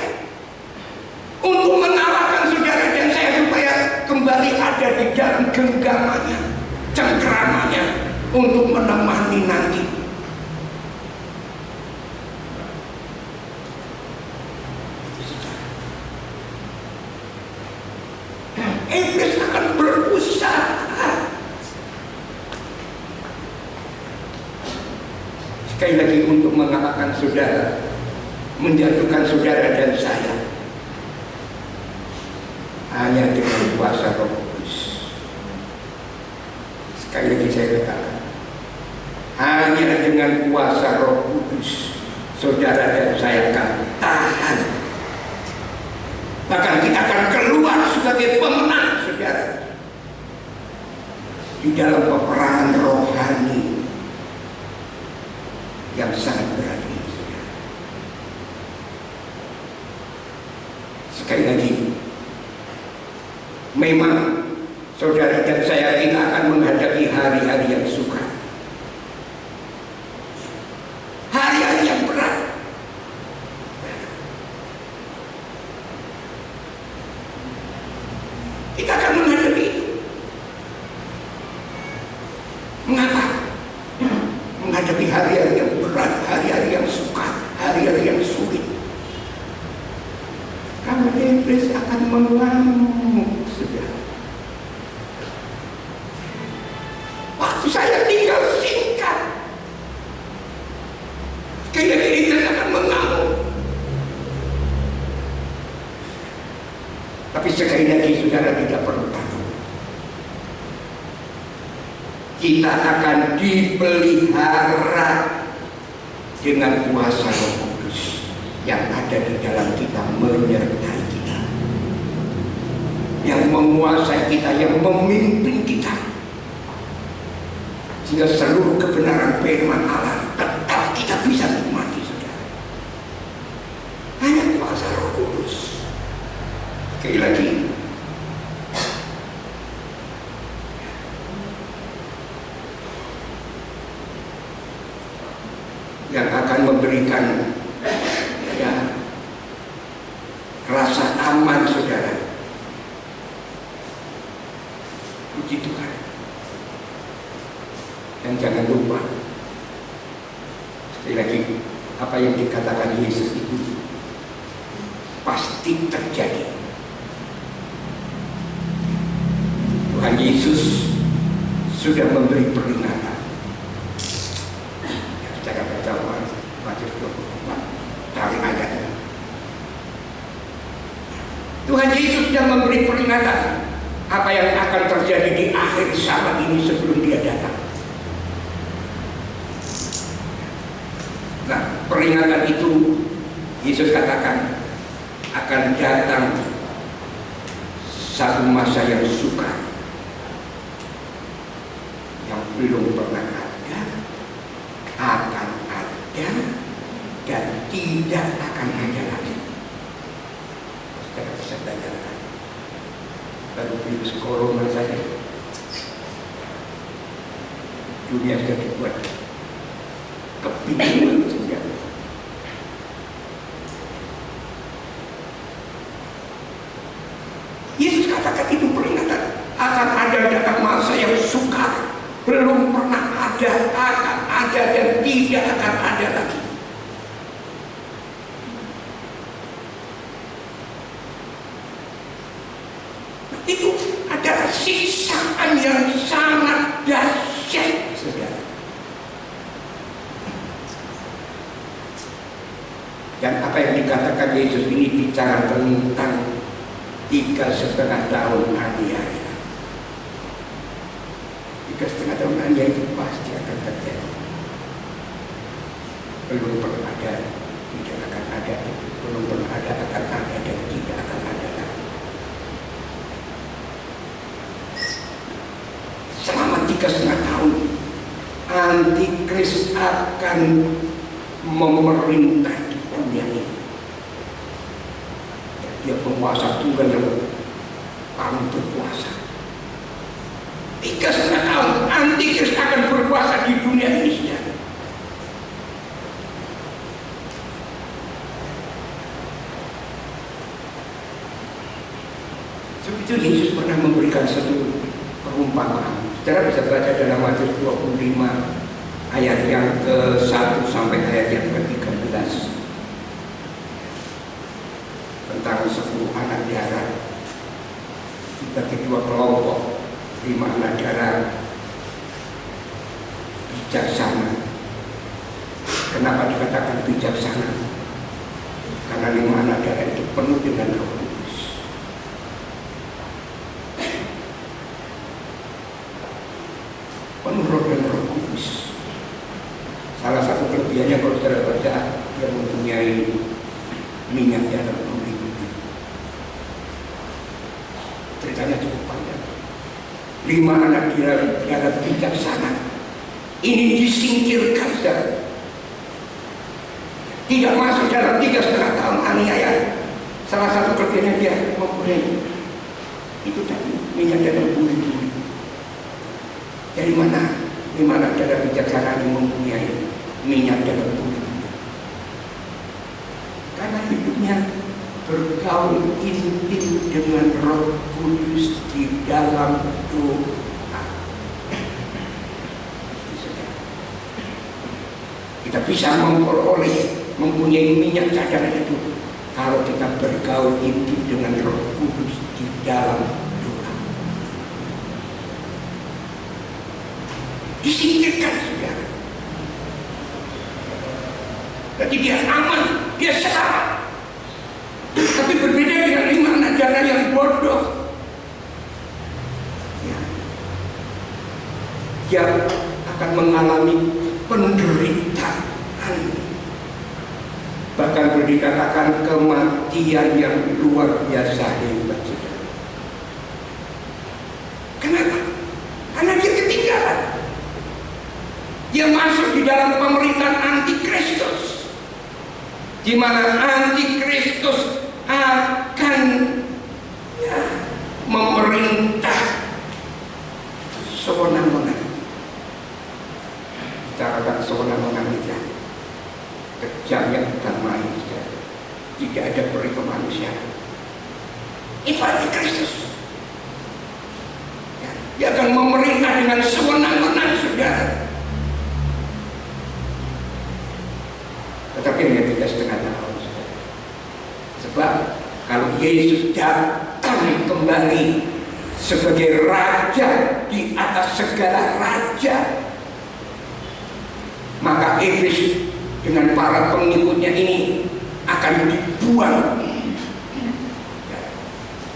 untuk mengalahkan saudara dan saya supaya kembali ada di dalam genggamannya, cengkeramannya, untuk menemani nanti. Iblis akan berusaha. Sekali lagi, untuk mengalahkan saudara, menjatuhkan saudara dan saya, hanya dengan kuasa Roh Kudus. Sekali lagi saya katakan, hanya dengan kuasa Roh Kudus saudara dan saya akan tahan. Bahkan kita akan keluar sebagai pemenang, saudara, di dalam peperangan rohani yang sangat berat ini, saudara. Sekali lagi, memang saudara dan saya, kita akan menghadapi hari-hari yang sukar, hari-hari yang berat. Kita akan menghadapi itu. Mengapa? Menghadapi hari-hari yang berat, hari-hari yang sukar, hari-hari yang sulit. Karena iblis akan mengamuk, saudara. Waktu saya tinggal singkat. Kayaknya iblis akan mengamuk. Tapi sekali lagi, saudara, tidak perlu takut. Kita akan dipelihara dengan kuasa Roh Kudus yang ada di dalam kita, menyertai kita, yang menguasai kita, yang memimpin kita. sehingga seluruh kebenaran firman Allah tetap kita bisa nikmati, saudara. Hanya kuasa Roh Kudus. Sekali lagi, yang akan memberikan ya, rasa aman, saudara. Puji Tuhan. Dan jangan lupa, sekali lagi, apa yang dikatakan Yesus itu pasti terjadi. Tuhan Yesus sudah memberi peringatan. Saya baca Matius 24, cari ayatnya. Tuhan Yesus sudah memberi peringatan apa yang akan terjadi di akhir zaman ini sebelum Dia datang. Nah, peringatan itu Yesus katakan akan datang satu masa yang sukar, yang belum pernah ada, akan ada, dan tidak akan ada lagi. Kita bisa bayangkan, baru virus corona saja, dunia sudah dibuat kebingungan saja. Yesus katakan itu peringatan akan ada datang masa yang sukar, belum pernah ada, akan ada, dan tidak akan ada lagi. Itu adalah siksaan yang sangat dahsyat, saudara. Dan apa yang dikatakan Yesus ini bicara tentang 3,5 tahun aniaya. 3,5 tahun aniaya itu pasti akan terjadi. Belum pernah ada, tidak akan ada. Belum pernah ada, akan ada, dan tidak akan ada lagi. Selama 3,5 tahun, Antikris akan memerintah di dunia ini. Dia penguasa Tuhan yang paling berkuasa. 3,5 tahun Antikris akan berkuasa di dunia ini, saudara. Sebab itu Yesus pernah memberikan satu perumpamaan. Saudara bisa baca dalam Matius 25 ayat yang ke-1 sampai ayat yang ke-13. Tentang 10 anak darah dibagi 2 kelompok. 5 anak darah bijaksana. Kenapa dikatakan bijaksana? Karena 5 anak darah itu penuh dengan Roh Kudus. Penuh roh dan Roh Kudus. Salah satu kelebihannya kalau saudara baca, dia mempunyai minyak dalam bumi. Ceritanya cukup panjang. 5 anak darah bijaksana ini disingkirkan, saudara. Tidak masuk dalam 3,5 tahun aniaya. Salah satu kelebihannya dia mempunyai itu tadi, minyak dalam bumi. Dari mana 5 anak darah bijaksana ini mempunyai minyak dalam bumi? Karena hidupnya bergaul intim dengan Roh Kudus di dalam doa. Kita bisa mempunyai minyak cadangan itu kalau kita bergaul intim dengan Roh Kudus di dalam doa. Disingkirkan, saudara. Jadi dia aman, dia selamat. Tapi berbeda dengan 5 anak darah yang bodoh. Ya. Yang akan mengalami penderitaan. Bahkan boleh dikatakan kematian yang luar biasa hebat. Kenapa? Karena dia ketinggalan. dalam pemerintahan antikristus, di mana antikristus akan memerintah sewenang-wenang. Bicara sewenang-wenang itu kejam yang utama ini, tidak ada peri kemanusiaan. Itu antikristus. Dia akan memerintah dengan sewenang-wenang, saudara. Tetapi hanya 3,5 tahun, saudara. Sebab kalau Yesus datang kembali sebagai raja di atas segala raja, maka iblis dengan para pengikutnya ini akan dibuang.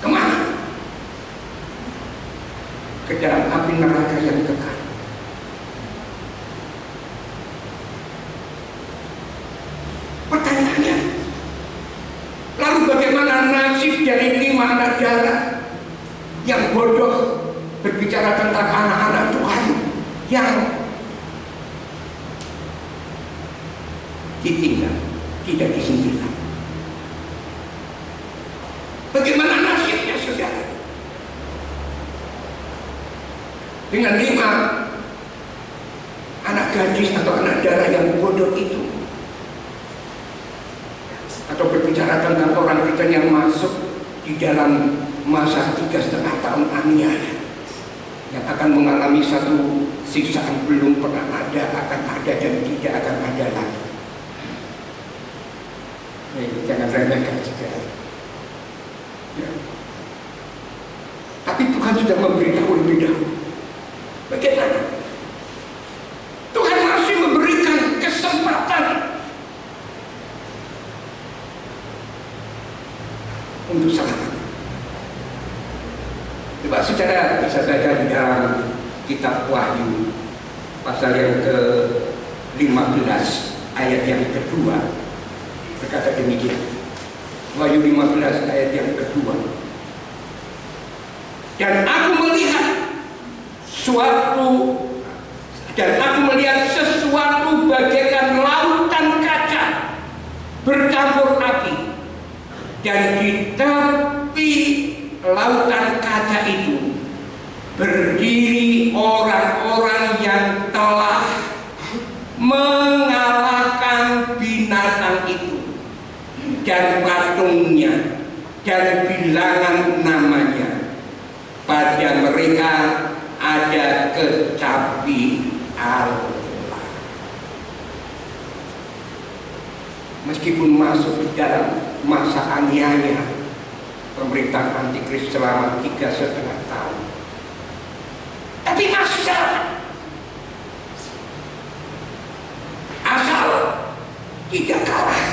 Kemana? Ke dalam api neraka yang kekal. Pertanyaannya, lalu bagaimana nasib dari 5 anak darah yang bodoh berbicara tentang anak-anak Tuhan yang ditinggal, tidak disingkirkan? Bagaimana nasibnya, saudara? Dengan 5 anak gadis atau anak darah yang bodoh itu, atau berbicara tentang orang Kristen yang masuk di dalam masa 3,5 tahun aniaya, yang akan mengalami satu siksaan belum pernah ada, akan ada dan tidak akan ada lagi. Jangan remehkan sekali. Ya. Tapi Tuhan sudah memberitahu lebih dahulu. Bagaimana? Tuhan masih memberikan kesempatan untuk selamat. Coba saudara bisa baca di dalam kitab Wahyu pasal yang ke-15 ayat yang kedua, berkata demikian. Wahyu 15 ayat yang kedua. Dan aku melihat sesuatu bagaikan lautan kaca bercampur api, dan di tepi lautan kaca itu berdiri orang-orang yang telah mengalahkan binatang itu dan patungnya dan bilangan namanya. Pada mereka ada kecapi Allah. Meskipun masuk ke dalam masa aniaya pemerintahan antikristus selama 3,5 tahun, tapi masih selamat. Asal tidak kalah,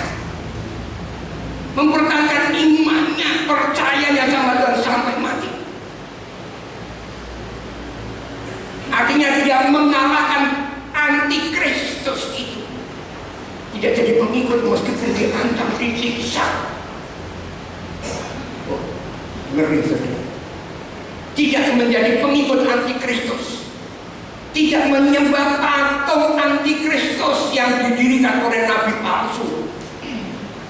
mempertahankan imannya, percayanya sama Tuhan sampai mati. Artinya dia mengalahkan antikristus itu. Tidak jadi pengikut meskipun diancam, disiksa. Oh, ngeri saudara. Tidak menjadi pengikut antikristus, tidak menyembah patung antikristus yang didirikan oleh nabi palsu,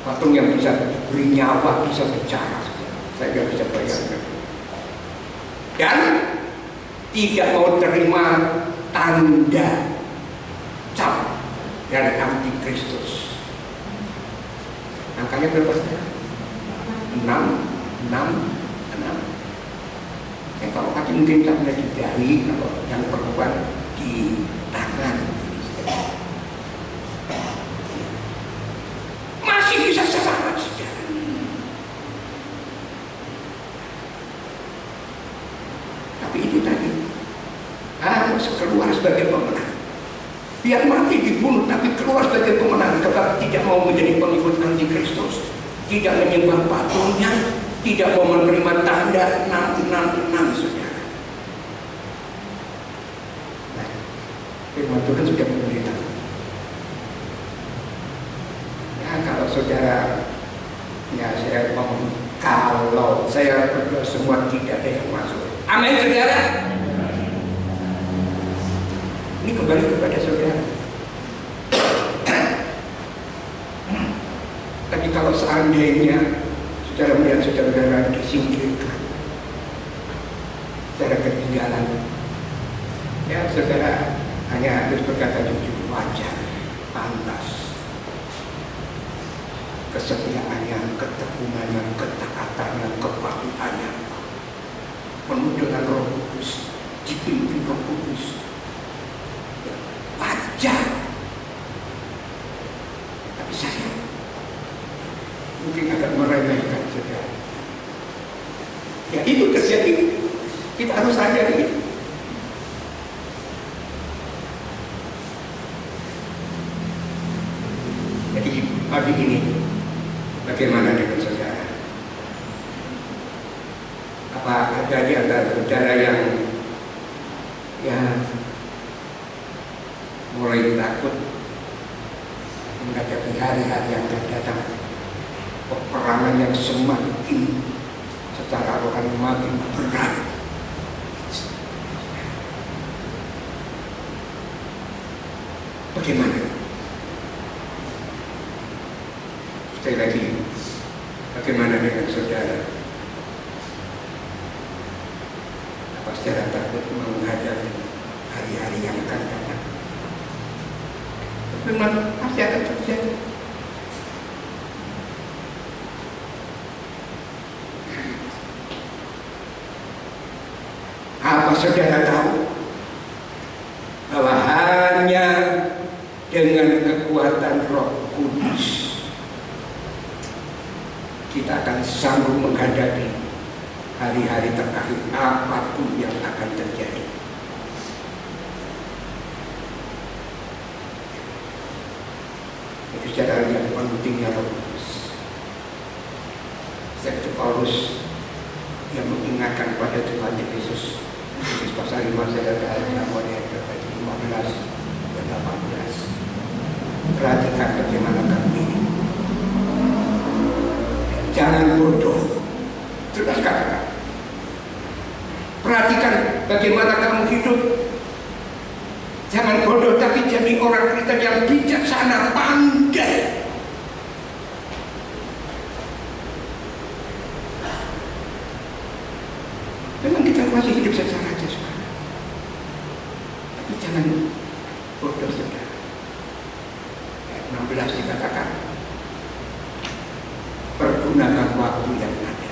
patung yang bisa beri nyawa, bisa bicara. Saya tidak bisa bayangkan. Dan tidak mau terima tanda cap dari antikristus. Angkanya berapa saja? 6. Kalau kaki mungkin tanda di dahi, kalau yang perempuan di tangan. Masih bisa selamat, saudara. Tapi itu tadi harus keluar sebagai pemenang. Biar mati dibunuh, tapi keluar sebagai pemenang. Tetap tidak mau menjadi pengikut antikristus, tidak menyembah patungnya, tidak mau menerima tanda 666, saudara. Nah, firman Tuhan sudah memberitahu. Ya, kalau saudara, ya saya ngomong, kalau saya berdoa semua tidak ada yang masuk. Amin, saudara. Ini kembali kepada saudara. Tapi kalau seandainya saudara melihat saudara-saudara disingkirkan, saudara ketinggalan, ya saudara hanya harus berkata jujur, wajar, pantas. Kesetiaannya, ketekunannya, ketaatannya, kepatuhannya, penuh dengan Roh Kudus, dipimpin Roh Kudus, ya, wajar. Tapi saya mungkin agak meremehkan saudara. Ya itu terjadi, kita harus sadari. Jadi pagi ini bagaimana dengan saudara? Apa ada di antara saudara yang mulai takut menghadapi hari-hari yang akan datang? Peperangan yang semakin secara rohani makin berat. Bagaimana? Sekali lagi, bagaimana dengan saudara? Apa saudara takut menghadapi hari-hari yang akan datang? Memang pasti akan terjadi. Apa saudara tahu bahwa hanya dengan kekuatan Roh Kudus kita akan sanggup menghadapi hari-hari terakhir apapun yang akan terjadi. Itu cara yang pentingnya Roh Kudus. Sektor Paulus yang mengingatkan pada Tuhan Yesus. Yesus pasal 5 ayat 15 dan 18. Perhatikan bagaimana kamu ini. Jangan bodoh. Sudah katakan. Perhatikan bagaimana kamu hidup. Jangan bodoh, tapi jadi orang Kristen yang bijaksana, pandai. Memang kita masih hidup secara jasmani, tapi jangan bodoh saudara. Ayat 16 dikatakan, pergunakan waktu yang ada.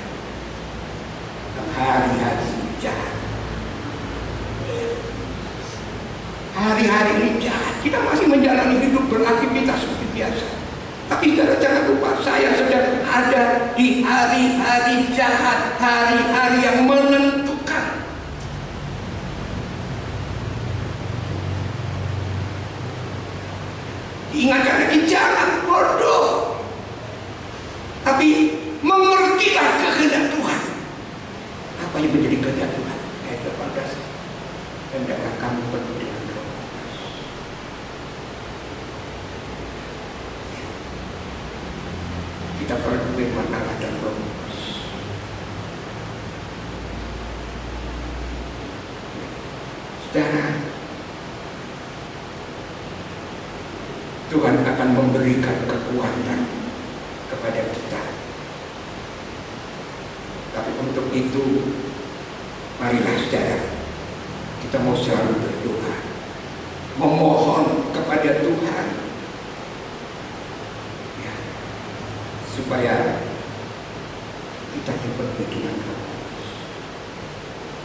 Hari-hari jahat. Hari-hari ini jahat. Kita masih menjalani hidup beraktivitas seperti biasa. Tapi saudara jangan lupa, saya sedang ada di hari-hari jahat, hari-hari yang menentukan. Diingatkan lagi, jangan bodoh, tapi mengertilah kehendak Tuhan. Apa yang menjadi kehendak Tuhan? Ayat 18. Hendaklah kamu penuh dengan Roh Kudus. Kita perlu bermakna dan Roh Kudus. Saudara, Tuhan akan memberikan kekuatan kepada kita. Tapi untuk itu, marilah saudara, kita mau selalu berdoa, memohon kepada Tuhan, ya, supaya kita dipenuhi dengan Roh Kudus.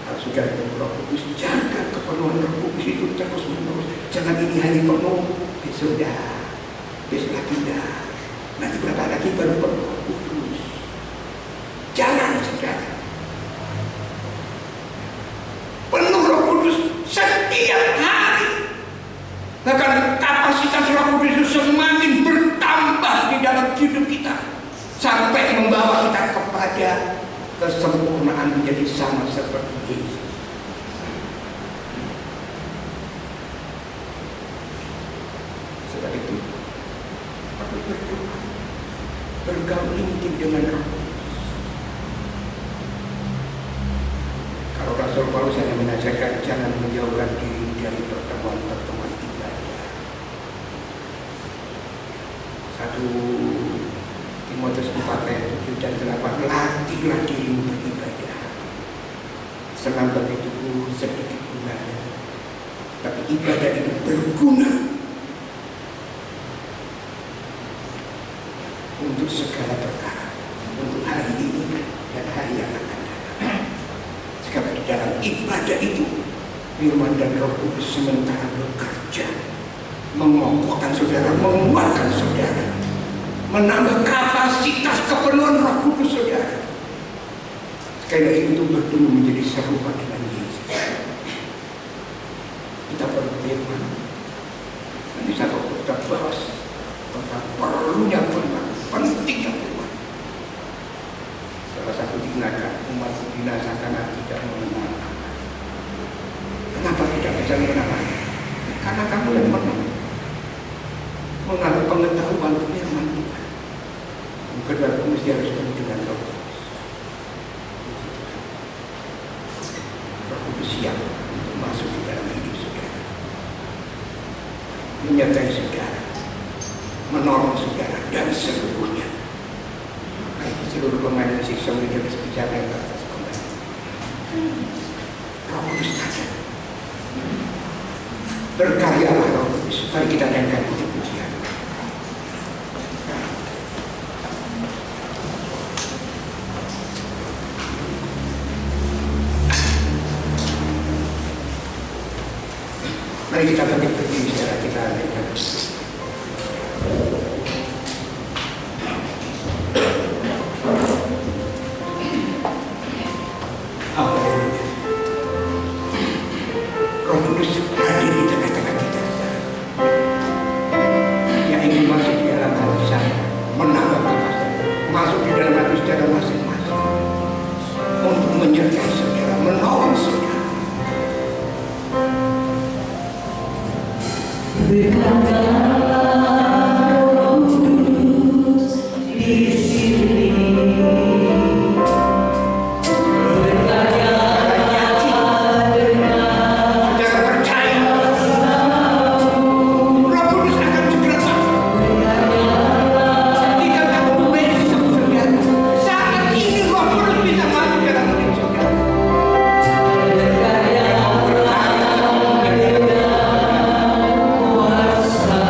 Kalau sudah Roh Kudus, jaga kepenuhan Roh Kudus itu terus menerus. Jangan ini hari penuh, besok dah, besok lagi dah, nanti berapa lagi baru penuh Roh Kudus. Jangan saudara. Penuh Roh Kudus setiap hari. Bahkan kapasitas Roh Kudus itu semakin bertambah di dalam hidup kita, sampai membawa kita kepada kesempurnaan menjadi sama seperti Yesus. Sebab itu perlu berdoa, bergaul intim dengan Roh Kudus. Kalau Rasul Paulus hanya mengajarkan jangan menjauhkan diri dari pertemuan-pertemuan ibadah. 1 Timotius 4 ayat 7 dan 8, latihlah dirimu beribadah. Senang begitu sedikit gunanya, tapi ibadah itu berguna untuk segala perkara, untuk hari ini dan hari yang akan datang. Sekali di dalam ibadah itu, firman dan Roh Kudus sementara bekerja, mengokohkan saudara, menguatkan saudara, menambah kapasitas kepenuhan Roh Kudus saudara. Sekali lagi itu bertemu menjadi serupa dengan Yesus. Kita berfirman, nanti saya kita bahas tentang perlunya firman, pentingnya firman. Salah satu tindakan umat binasa karena tidak mengenal Allah. Kenapa tidak bisa mengenal Allah? Karena kamu yang mengenal pengetahuan firman Tuhan. Yang kedua, kamu mesti harus penuh dengan Roh Kudus. Roh Kudus siap untuk masuk di dalam hidup saudara, menyertai saudara, menolong saudara dan seluruhnya. Seluruh pemain musik song di atas bicara yang atas pemain. Roh Kudus saja. Berkaryalah Roh Kudus. Mari kita dengarkan puji-pujian. Mari kita berdiri secara kita dengarkan. Roh Kudus hadir di tengah-tengah kita. Yang ingin masuk di dalam hati saya, menambah kapasitas, masuk di dalam hati saudara masing-masing, untuk menyertai saudara, menolong saudara.
Berkatalah Roh Kudus di sini.
Kuasa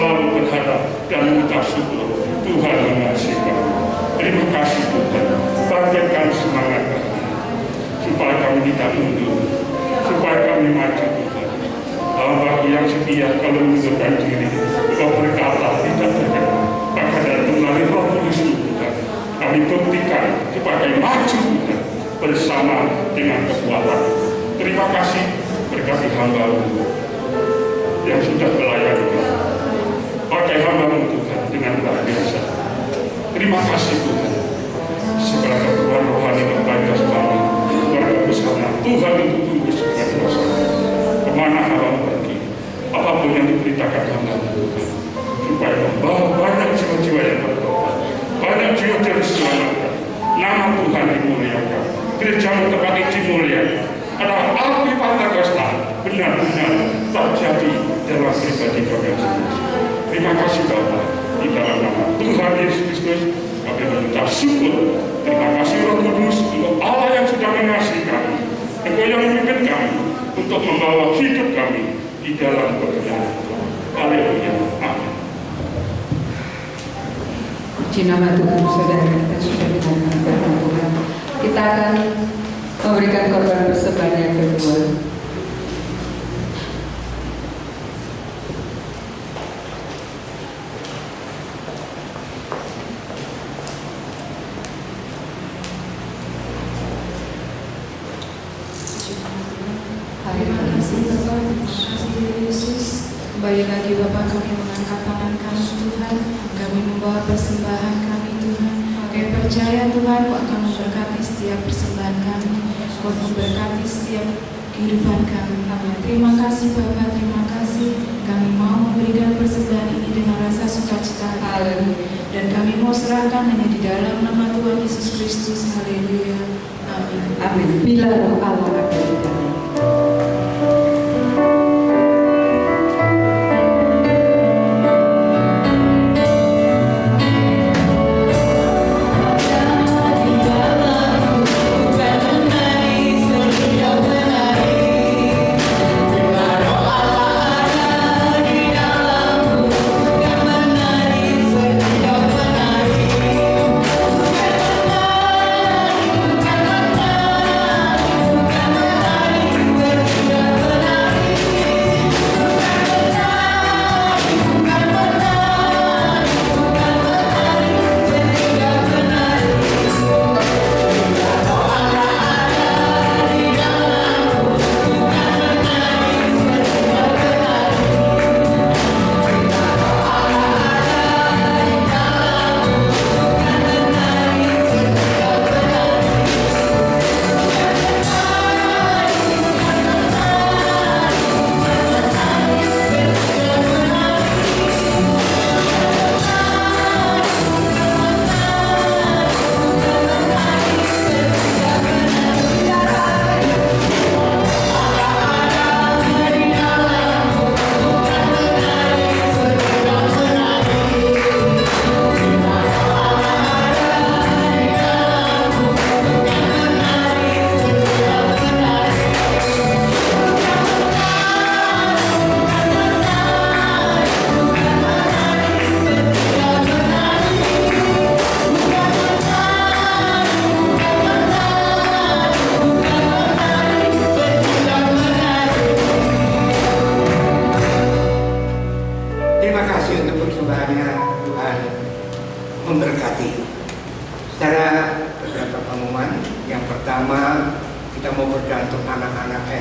selalu berharap dan mengucap syukur Tuhan mengasihi kami. Terima kasih Tuhan, bangkitkan semangat kami supaya kami tidak mundur, supaya kami maju Tuhan. Hamba yang setia kalau mengundurkan diri, Engkau berkata tidak terjadi. Maka dari melalui Roh Kudus Tuhan, kami buktikan supaya maju Tuhan bersama dengan kekuatan. Terima kasih berkati hamba-Mu yang sudah melayani kami. Pakai hamba-Mu Tuhan dengan luar biasa. Terima kasih Tuhan. Segala keperluan rohani dan baik kami, keluarga bersama Tuhan untuk tumbuh dengan kuasa. Kemana hamba-Mu pergi, apapun yang diberitakan hamba-Mu Tuhan, supaya membawa banyak jiwa-jiwa yang bertobat, banyak jiwa-jiwa diselamatkan. Nama Tuhan dimuliakan, gereja-Mu tempat ini dimuliakan. Adalah api Pentakosta benar-benar terjadi dalam pribadi kami sendiri. Terima kasih Bapa, di dalam nama Tuhan Yesus Kristus kami mengucap syukur. Terima kasih Roh Kudus untuk Allah yang sudah mengasihi kami, Engkau yang memimpin kami untuk membawa hidup kami di dalam kebenaran. Haleluya. Amin.
Puji nama Tuhan, saudara, kita sudah mendengarkan firman Tuhan. Kita akan memberikan korban persembahan yang kedua.
Terima kasih Bapak, terima kasih Yesus. Kembali lagi Bapak, kami mengangkat tangan kami Tuhan, kami membawa persembahan kami Tuhan. Kami percaya Tuhan Kau akan memberkati setiap persembahan kami, Kau memberkati setiap kehidupan kami. Terima kasih Bapak, terima kasih. Kami mau memberikan persembahan ini dengan rasa sukacita. Haleluya. Dan kami mau serahkan hanya di dalam nama Tuhan Yesus Kristus. Haleluya. Amin.
Amin. Bila roh Allah ada di dalam.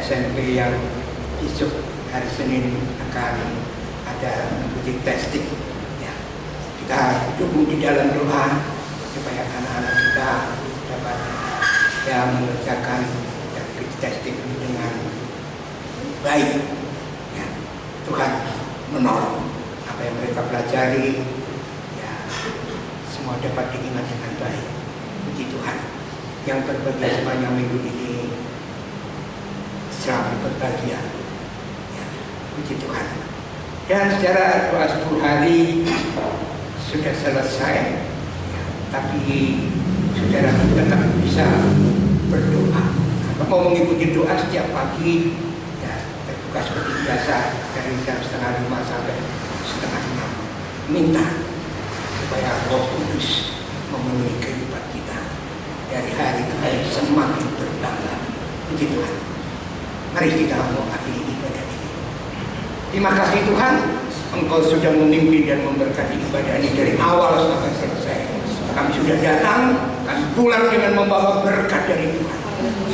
SMP yang besok hari Senin akan ada uji testing. Ya. Kita dukung di dalam doa supaya anak-anak kita dapat mengerjakan uji testing dengan baik. Ya. Tuhan menolong apa yang mereka pelajari. Ya. Semua dapat diingat dengan baik. Puji Tuhan. Yang berbagi sepanjang minggu ini selamat berbahagia. Ya, puji Tuhan. Dan secara doa 10 hari sudah selesai, ya, tapi saudara tetap bisa berdoa. Atau mau mengikuti doa setiap pagi, ya, terbuka seperti biasa dari jam 4:30 sampai 5:30. minta supaya Roh Kudus memenuhi kehidupan kita dari hari ke hari semakin bertambah. Puji Tuhan. Mari kita mengakhiri ibadah ini. Terima kasih Tuhan, Engkau sudah memimpin dan memberkati ibadah ini dari awal sampai selesai. Kami sudah datang, kami pulang dengan membawa berkat dari Tuhan.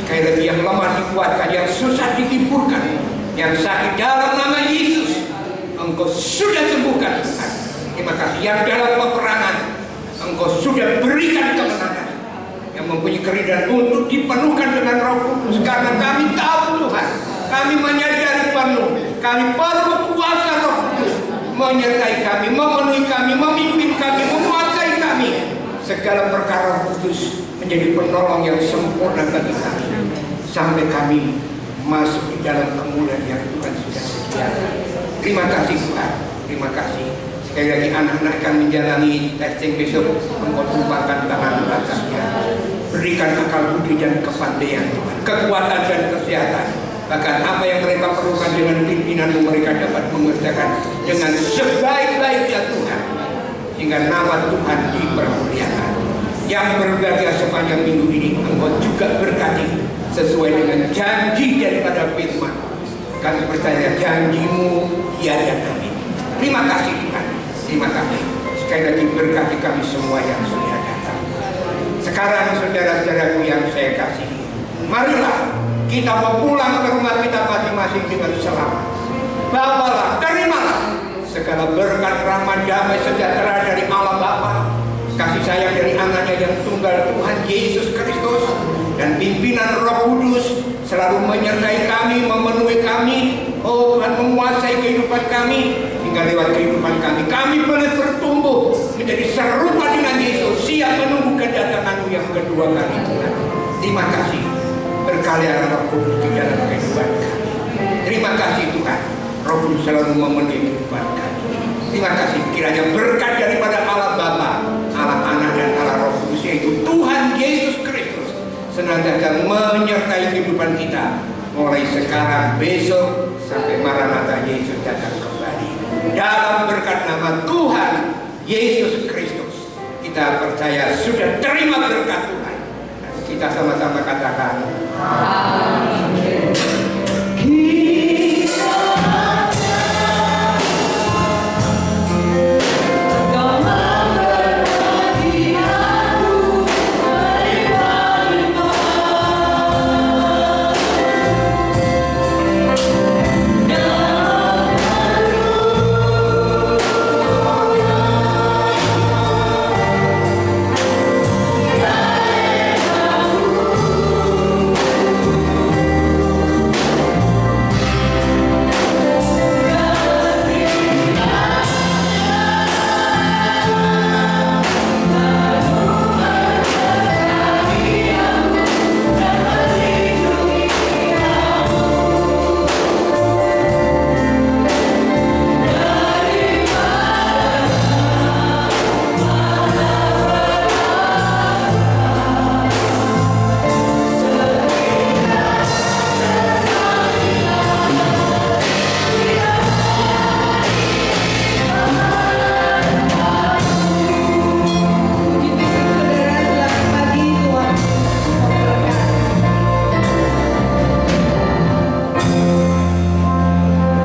Sekali lagi yang lemah dikuatkan, yang susah dihiburkan, yang sakit dalam nama Yesus, Engkau sudah sembuhkan Tuhan. Terima kasih. Yang dalam peperangan, Engkau sudah berikan kemenangan. Yang mempunyai keridaan untuk dipenuhkan dengan Roh Kudus. Karena kami tahu Tuhan, kami menyadari penuh, kami perlu kuasa Roh Kudus menyertai kami, memenuhi kami, memimpin kami, menguasai kami. Segala perkara Roh Kudus menjadi penolong yang sempurna bagi kami sampai kami masuk di dalam kemuliaan yang Tuhan sudah sediakan. Terima kasih Tuhan, terima kasih. Sekali lagi anak-anak akan menjalani testing besok. Engkau tumpahkan tangan atasnya, berikan akal budi dan kepandaian Tuhan, kekuatan dan kesehatan. Bahkan apa yang mereka perlukan dengan pimpinan mereka dapat mengerjakan dengan sebaik-baiknya Tuhan, hingga nama Tuhan dipermuliakan. Yang berbahagia sepanjang minggu ini Engkau juga berkati sesuai dengan janji daripada firman. Kami percaya janjimu ya dan amin. Terima kasih Tuhan, terima kasih. Sekali lagi berkati kami semua yang sudah datang. Sekarang saudara-saudaraku yang saya kasihi, marilah kita mau pulang ke rumah kita masing-masing dengan selamat. Bawalah, terimalah segala berkat, rahmat, damai, sejahtera dari Allah Bapa, kasih sayang dari anaknya yang tunggal Tuhan Yesus Kristus, dan pimpinan Roh Kudus selalu menyertai kami, memenuhi kami. Oh Tuhan, menguasai kehidupan kami, hingga lewat kehidupan kami boleh bertumbuh menjadi serupa dengan Yesus, siap menunggu kedatangan-Mu yang kedua kali Tuhan. Terima kasih, berkalian Roh Kudus di dalam kehidupan kami. Terima kasih Tuhan, Roh Kudus selalu memenuhi kehidupan kami. Terima kasih, kiranya berkat daripada Allah Bapa, Allah Anak dan Allah Roh Kudus, yaitu Tuhan Yesus Kristus, senantiasa menyertai kehidupan kita mulai sekarang, besok, sampai Maranatha Yesus datang kembali. Dalam berkat nama Tuhan Yesus Kristus, kita percaya sudah terima berkat Tuhan. Kita sama-sama katakan,